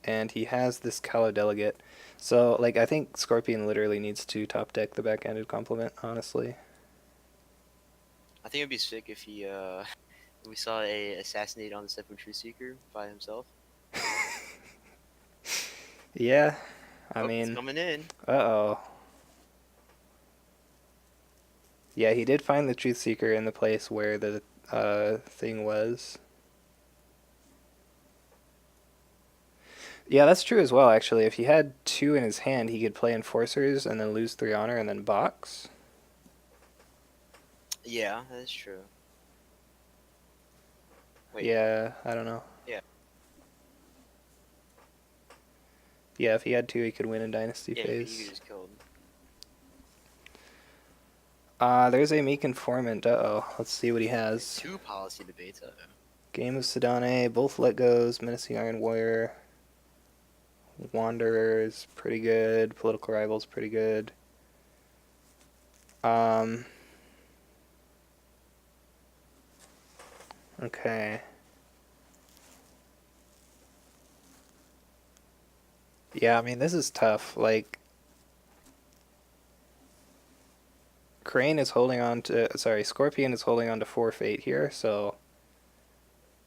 And he has this Kalo delegate. So, like, I think Scorpion literally needs to top deck the backhanded compliment, honestly. I think it'd be sick if he if we saw a assassinate on the Step Truth Seeker by himself. Yeah, I Oh, it's mean, coming in. uh-oh. Yeah, he did find the Truth Seeker in the place where the thing was. Yeah, that's true as well, actually. If he had 2 in his hand, he could play Enforcers and then lose 3 honor and then box. Yeah, that's true. Wait. Yeah, I don't know. Yeah. Yeah, if he had 2, he could win in Dynasty Yeah, you phase. just killed. There's a Meek Informant. Uh-oh. Let's see what he has. 2 policy debates. Game of Sedane, both let goes, Menacing Iron Warrior, Wanderers, pretty good, Political Rivals, pretty good. Okay. Yeah, I mean, this is tough. Like, Crane is holding on to, sorry, Scorpion is holding on to 4 fate here, so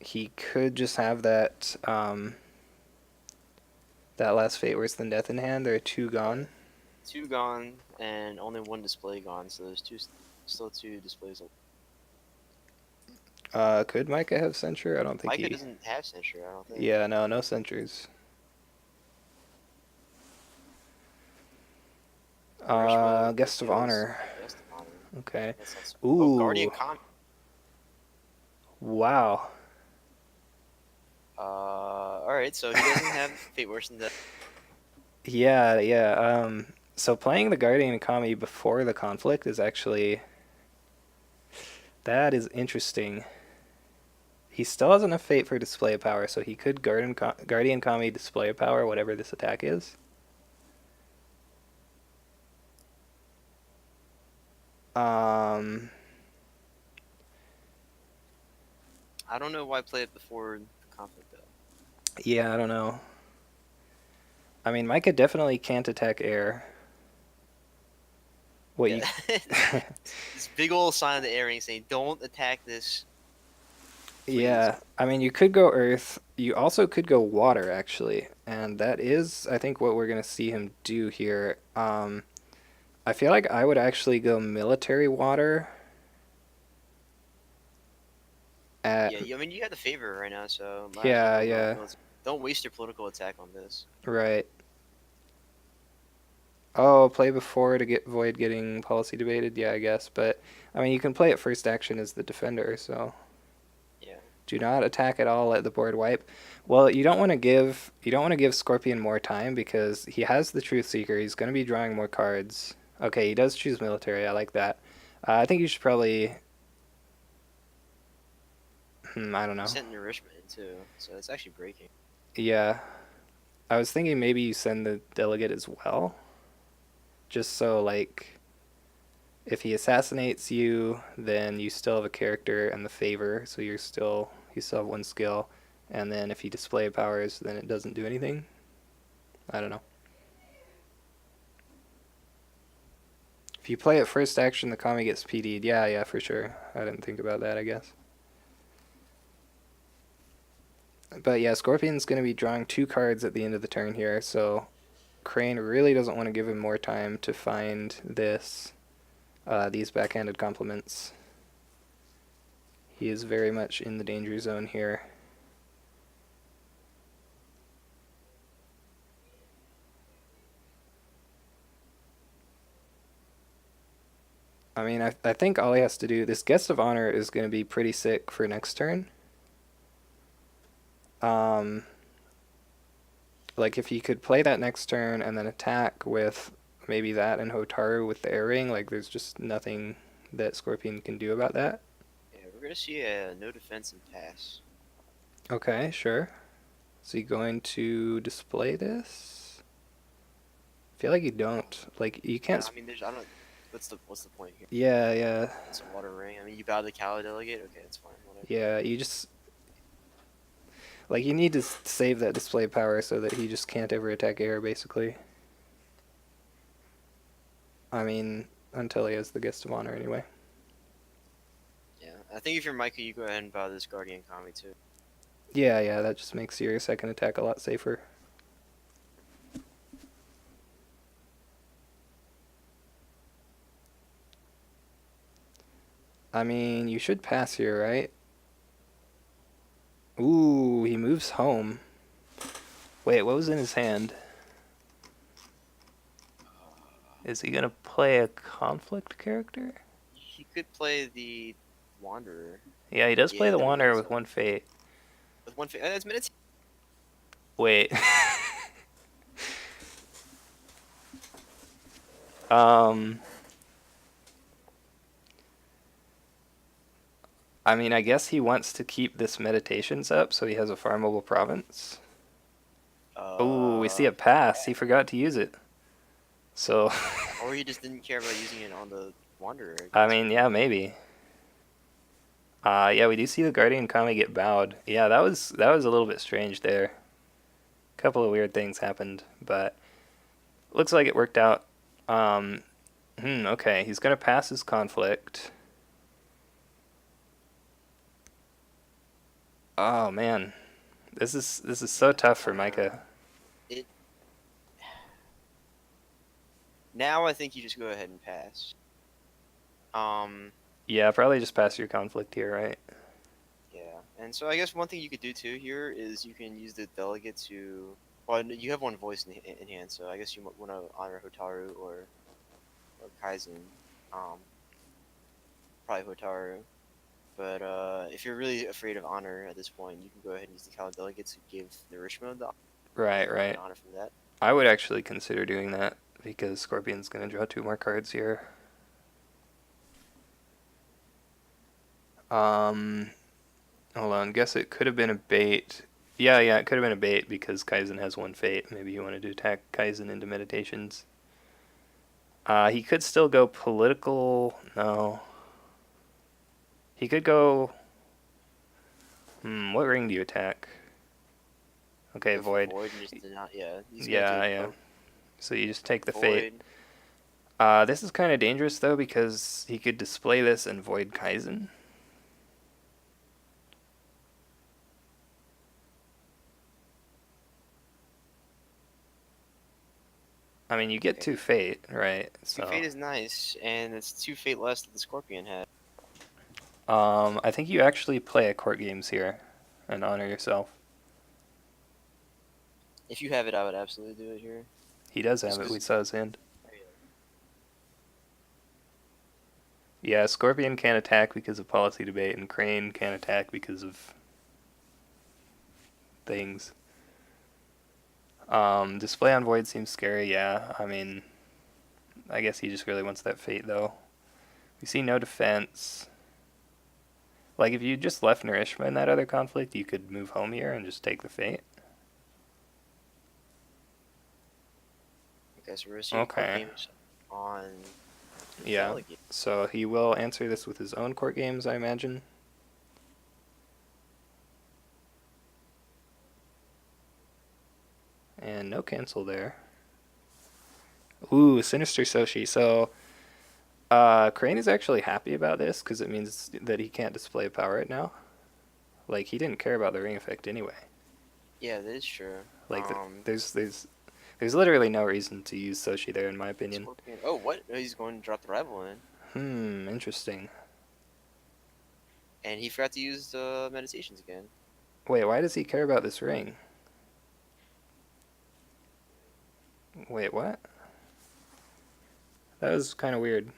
he could just have that, that last fate worse than death in hand. There are 2 gone. 2 gone and only 1 display gone, so there's still 2 displays. Could Micah have Censure? I don't think Micah he. doesn't have censure, I don't think. Yeah, no Censures. Guest of Honor. Guest of Honor. Okay. Oh, Guardian Ooh. Con. Wow. Alright, so he doesn't have Fate Worse than Death. Yeah, yeah. So playing the Guardian Kami before the conflict is actually, that is interesting. He still has enough fate for display of power, so he could Guardian Kami display of power, whatever this attack is. Um, I don't know why play it before the conflict though. yeah, I don't know. I mean, Micah definitely can't attack air. What Yeah, you? this big old sign on the air ring saying, "Don't attack this, please." Yeah, I mean, you could go earth. You also could go water, actually, and that is, I think, what we're gonna see him do here. I feel like I would actually go military water at. Yeah, I mean you got the favor right now, so might as well Yeah, go yeah, military. Don't waste your political attack on this. right. Oh, play before to get avoid getting policy debated. Yeah, I guess, but I mean, you can play it first action as the defender, so Yeah. do not attack at all. Let the board wipe. Well, you don't want to give Scorpion more time because he has the Truth Seeker. He's going to be drawing more cards. Okay, he does choose military. I like that. I think you should probably. I don't You know. sent nourishment in too, so it's actually breaking. Yeah, I was thinking maybe you send the delegate as well, just so like if he assassinates you, then you still have a character and the favor, so you still have one skill, and then if he display powers, then it doesn't do anything. I don't know. If you play it first action, the Kami gets PD'd. Yeah, yeah, for sure. I didn't think about that, I guess. But yeah, Scorpion's going to be drawing 2 cards at the end of the turn here, so Crane really doesn't want to give him more time to find these backhanded compliments. He is very much in the danger zone here. I mean, I think all he has to do, this Guest of Honor is going to be pretty sick for next turn. Um, like if he could play that next turn and then attack with maybe that and Hotaru with the air ring, like there's just nothing that Scorpion can do about that. Yeah, we're gonna see a no defense and pass. Okay, sure. Is he going to display this? I feel like you don't. Like you Yeah, can't. I mean, I don't. What's the point here? Yeah, yeah, It's a water ring. I mean, you bow the Cali delegate. Okay, it's fine. Whatever. yeah. You just like you need to save that display power so that he just can't ever attack air, basically. I mean, until he has the Guest of Honor, anyway. Yeah, I think if you're Micah, you go ahead and bow this Guardian Kami too. Yeah, yeah. That just makes your second attack a lot safer. I mean, you should pass here, right? Ooh, he moves home. Wait, what was in his hand? Is he gonna play a conflict character? He could play the Wanderer. Yeah, he does play Yeah, the that makes Wanderer with sense. 1 fate. With one, that's minutes. Wait. um. I mean, I guess he wants to keep this meditations up so he has a farmable province. Oh, we see a pass. He forgot to use it. So, Or he just didn't care about using it on the Wanderer. I I guess. mean, yeah, maybe. Yeah, we do see the Guardian Kami get bowed. Yeah, that was a little bit strange there. A couple of weird things happened, but looks like it worked out. Um, okay, he's gonna pass his conflict. Oh man, this is so tough for Micah. It. Now I think you just go ahead and pass. Um. Yeah, probably just pass your conflict here, right? Yeah, and so I guess one thing you could do too here is you can use the delegate to. Well, you have one voice in hand, so I guess you want to honor Hotaru or Kaizen. Um, probably Hotaru. But if you're really afraid of honor at this point, you can go ahead and use the Kali delegate to give Narishma the Right, and right. honor from that. I would actually consider doing that because Scorpion's gonna draw 2 more cards here. Um, Hold on. Guess it could have been a bait. Yeah, yeah, it could have been a bait because Kaizen has 1 fate. Maybe you wanted to attack Kaizen into meditations. He could still go political. No. He could go. What ring do you attack? Okay, Go for void. void and just deny. Yeah, he's gonna Yeah, take yeah. So you just take the fate. void. This is kind of dangerous though because he could display this and void Kaizen. I mean, you get Okay. 2 fate, right? Two So, fate is nice, and it's 2 fate less that the scorpion had. I think you actually play at court games here and honor yourself. If you have it, I would absolutely do it here. He does Just have it. We 'cause- saw his hand. Yeah, Scorpion can't attack because of policy debate, and Crane can't attack because of things. Display on void seems scary. Yeah, I mean, I guess he just really wants that fate though. We see no defense. Like if you just left Narishma in that other conflict, you could move home here and just take the fate. Okay, so we're seeing court Okay. games on. Yeah. Delegate. So he will answer this with his own court games, I imagine. And no cancel there. Ooh, Sinister Soshi. So, Crane is actually happy about this because it means that he can't display power right now. Like, he didn't care about the ring effect anyway. Yeah, that is true. Like, there's literally no reason to use Soshi there, in my opinion. Scorpion. Oh, what? Oh, he's going to drop the rival in. Interesting. And he forgot to use the meditations again. Wait, why does he care about this ring? Wait, what? That was kind of weird.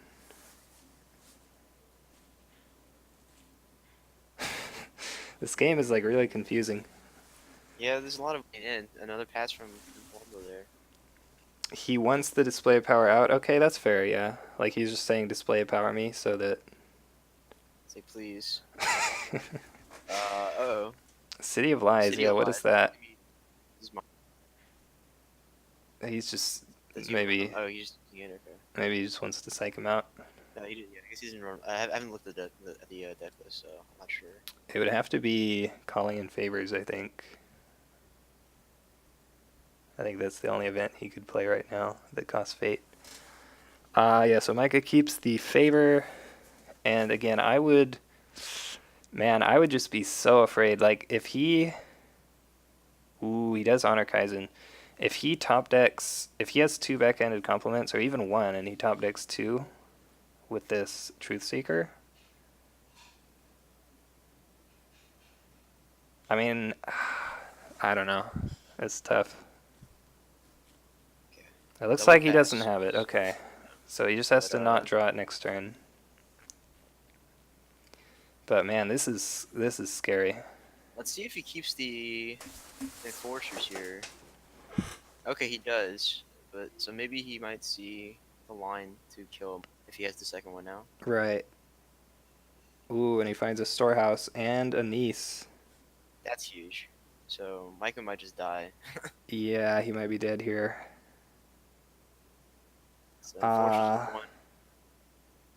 This game is like really confusing. Yeah, there's a lot of. And another pass from Waldo there. He wants the display of power out. Okay, that's fair, yeah. Like he's just saying display of power me so that. Say please. Oh. City of Lies, City yeah, of what Lies. is that? This is my- He's just that's maybe your- Oh, he just yeah, okay. maybe he just wants to psych him out. No, he didn't. Yeah, I guess he didn't run. I haven't looked at the deck list, so I'm not sure. It would have to be calling in favors, I think. I think that's the only event he could play right now that costs fate. Yeah, so Micah keeps the favor, and again, I would just be so afraid. Like, if he... Ooh, he does honor Kaizen. If he top decks... If he has 2 back-ended complements, or even 1, and he top decks 2 with this Truth Seeker... I mean, I don't know. It's tough. Okay. It looks Double like he pass. doesn't have it. Okay. So he just has to But, not draw it next turn. But man, this is scary. Let's see if he keeps the enforcers here. Okay, he does. But so maybe he might see the line to kill him if he has the second one now. Right. Ooh, and he finds a storehouse and a niece. That's huge. So Micah might just die. Yeah, he might be dead here. So enforcers one.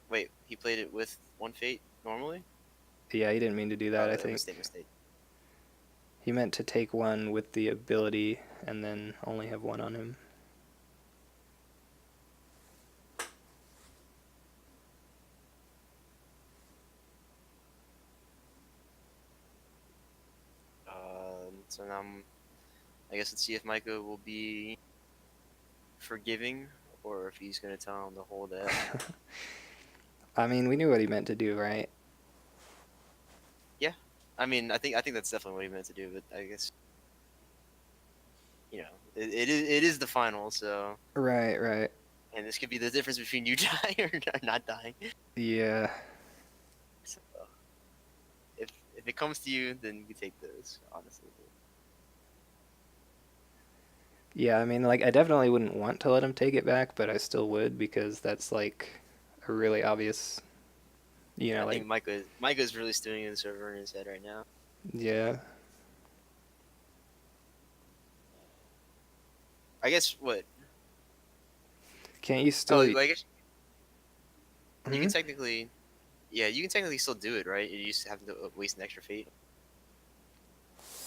Wait, he played it with 1 fate normally? Yeah, he didn't mean to do that, I Oh, think. mistake. He meant to take 1 with the ability and then only have 1 on him. So now I guess let's see if Micah will be forgiving or if he's gonna tell him to hold it. I mean, we knew what he meant to do, right? Yeah, I mean, I think that's definitely what he meant to do, but I guess it is the final, so Right. and this could be the difference between you dying or not dying. Yeah. So, if it comes to you, then we take those, honestly. Yeah, I mean, like, I definitely wouldn't want to let him take it back, but I still would because that's, like, a really obvious, I like... think Micah's really stewing in the server in his head right now. Yeah. I guess what? Can't you Oh, still? well, I guess you Hmm? can technically, yeah, you can technically still do it, right? You just have to waste an extra fate.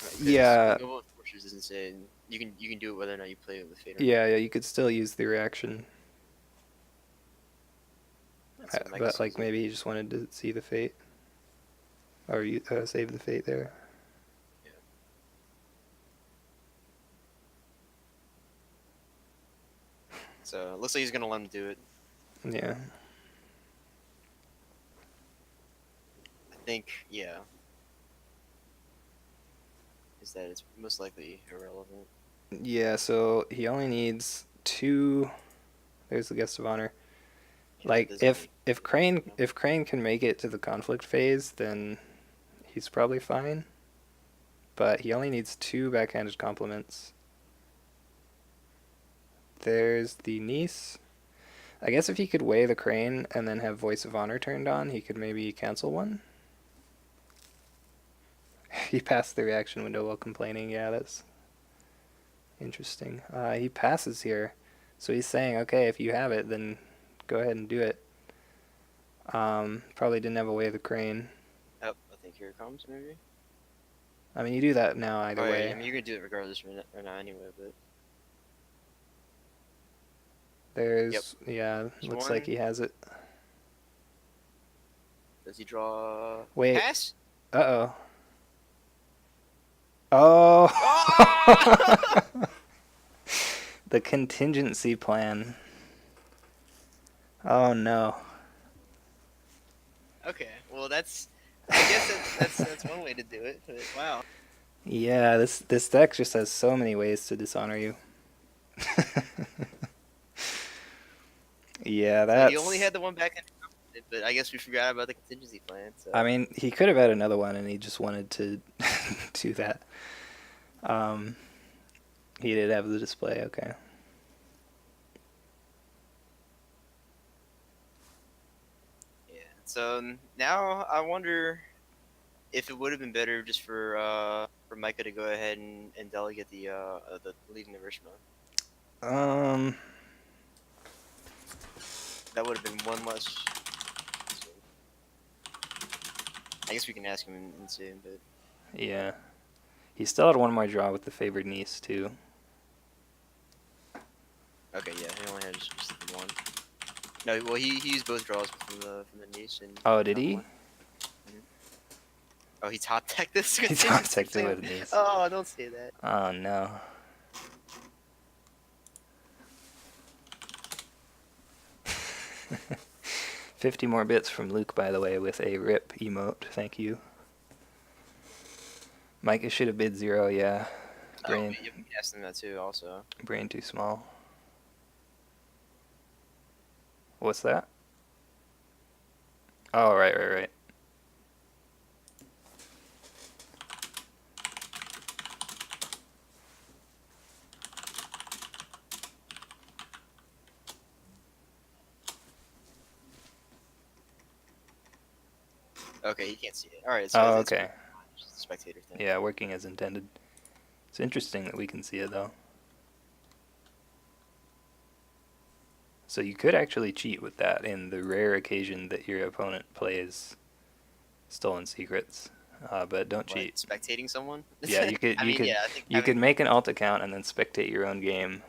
Because Yeah, ignoble enforcers isn't saying you can do it whether or not you play it with fate or not. yeah. You could still use the reaction, That's what Micah but says. like maybe he just wanted to see the fate or save the fate there. Yeah. So it looks like he's gonna let him do it. Yeah. I think, yeah, is that it's most likely irrelevant. Yeah. So he only needs two. There's the guest of honor. Yeah, that Like doesn't make if any difference Crane for him. if Crane can make it to the conflict phase, then he's probably fine. But he only needs two backhanded compliments. There's the niece. I guess if he could weigh the crane and then have voice of honor turned on, he could maybe cancel one. He passed the reaction window while complaining. Yeah, that's interesting. He passes here, so he's saying, okay, if you have it, then go ahead and do it. Probably didn't have a way of the crane. Oh, I think here it comes, maybe. I mean, you do that now Oh either yeah, I way. mean you're gonna do it regardless right now anyway. But yep, Yeah, there's looks like one. he has it. Does he draw Wait, pass? uh oh. Ah! Oh! The contingency plan. Oh no. Okay, well I guess that's one way to do it. But wow. Yeah, this deck just has so many ways to dishonor you. Yeah, So he only that's. had the one backhand compliment, but I guess we forgot about the contingency plan. I So mean, he could have had another one, and he just wanted to do that. Um, he did have the display. Okay. yeah. So now I wonder if it would have been better just for Micah to go ahead and delegate the leading the Rishma. Um. That would have been one less. So I guess we can ask him and see, but Yeah. He still had one more draw with the favored niece too. okay, yeah, he only had just the one. No, well he used both draws from the niece and Oh, did found he? one. Mhm. Oh, he top decked this He top contingency decked it plan. with niece. Oh, don't say that. Oh no. 50 more bits from Luke, by the way, with a rip emote. Thank you. Micah should have bid 0, yeah. Oh, Brain, you can ask them that too, also. brain too small. What's that? Oh, right. Okay, he can't see it. All right, so Oh, it's okay. just a spectator thing. Yeah, working as intended. It's interesting that we can see it, though. So you could actually cheat with that in the rare occasion that your opponent plays Stolen Secrets, but don't What, cheat. spectating someone? Yeah, you could I you mean, could yeah, I think you could having make an alt account and then spectate your own game,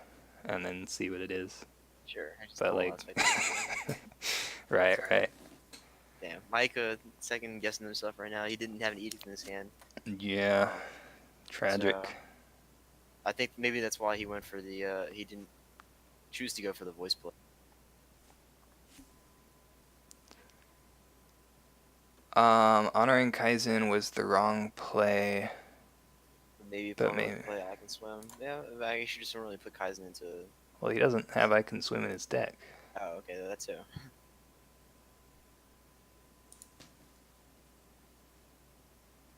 and then see what it is. sure. I just But don't allow like, spectators. right. Damn, Micah second guessing himself right now. He didn't have an edict in his hand. Yeah, Um, so tragic. I think maybe that's why he went for the. He didn't choose to go for the voice play. Honoring Kaizen was the wrong play, Maybe but opponent maybe. would play I can swim. Yeah, I guess you just don't really put Kaizen into. Well, he doesn't have I Can Swim in his deck. Oh, okay, that too.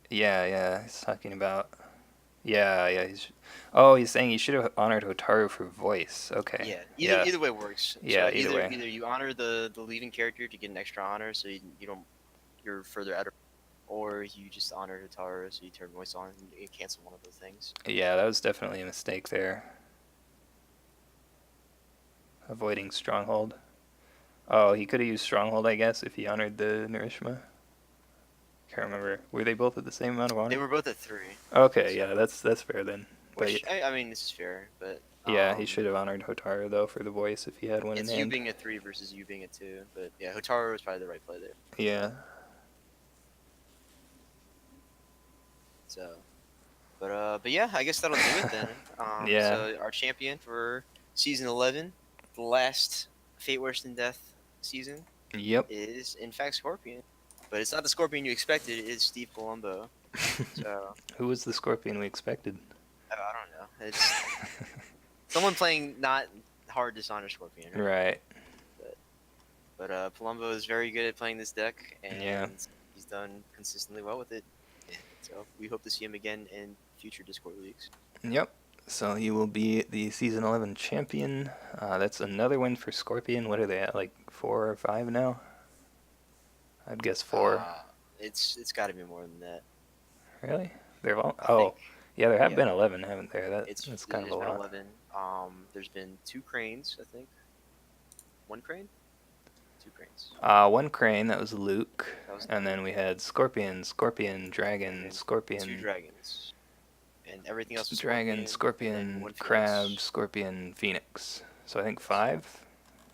Yeah, he's talking about. Yeah, he's saying he should have honored Hotaru for voice. Okay. Yeah, Yeah. either way works. Yeah, So either way. either you honor the leaving character to get an extra honor, so you don't you're further out of, or you just honor Hotaru, so you turn voice on and you cancel one of those things. Yeah, that was definitely a mistake there. avoiding Stronghold. Oh, he could have used Stronghold, I guess, if he honored the Narishma. Can't remember. Were they both at the same amount of honor? They were both at 3. Okay, So, yeah, that's fair then. But which I mean, this is fair, but yeah, he should have honored Hotaru though for the voice if he had one in it's you hand. being a 3 versus you being a 2. But yeah, Hotaru was probably the right play there. Yeah. So, but yeah, I guess that'll do it then. Yeah. So our champion for season 11, the last Fate Worse Than Death season, Yep. is in fact Scorpion, but it's not the Scorpion you expected. It is Steve Colombo. So Who was the Scorpion we expected? I don't know. It's someone playing not hard Dishonor Scorpion. Right. But Palumbo is very good at playing this deck, and Yeah. he's done consistently well with it. So we hope to see him again in future Discord leagues. Yep. So he will be the season 11 champion. That's another win for Scorpion. What are they at? Like 4 or 5 now? I'd guess 4. It's got to be more than that. Really? They've all. I think. Yeah, there have been 11, haven't there? That's kind of a There's been lot. 11. There's been 2 cranes, I think. 1 crane? 2 cranes. 1 crane, that was Luke. And then we had Scorpion, Dragon, And Scorpion. 2 dragons. And everything else was Dragon, Scorpion, one Crab, Phoenix. Scorpion, Phoenix. So I think 5?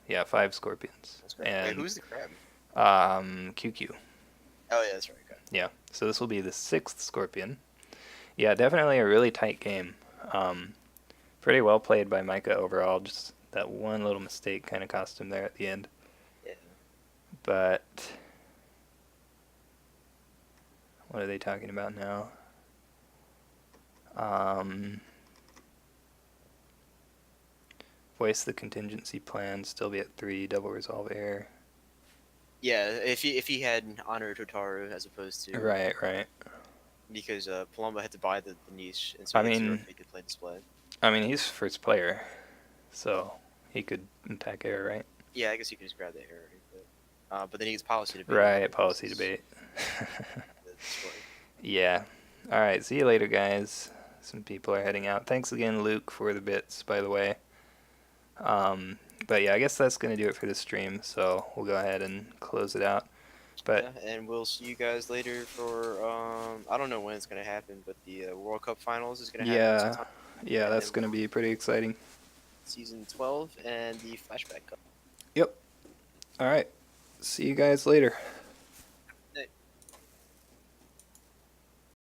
Yeah, 5 Scorpions. And wait, who's the crab? QQ. Oh, yeah, that's right. Okay. Yeah, so this will be the 6th Scorpion. Yeah, definitely a really tight game. Pretty well played by Micah overall. Just that one little mistake kind of cost him there at the end. Yeah. But what are they talking about now? Voice the contingency plan, still be at 3, double resolve air. Yeah, if he had honored Hotaru as opposed to Right. because Palumbo had to buy the niche, and so I he had mean- 0 fate to play display. I mean, he's first player, so he could attack air, right? Yeah, I guess you could just grab the air, but then he gets policy debate. Right, policy debate. Yeah. All right, see you later, guys. Some people are heading out. Thanks again, Luke, for the bits, by the way. But yeah, I guess that's going to do it for the stream, so we'll go ahead and close it out. But yeah, and we'll see you guys later for I don't know when it's going to happen, but the World Cup Finals is going to happen sometime. Yeah, And that's then going to be pretty exciting. Season 12 and the Flashback Cup. Yep. All right. See you guys later.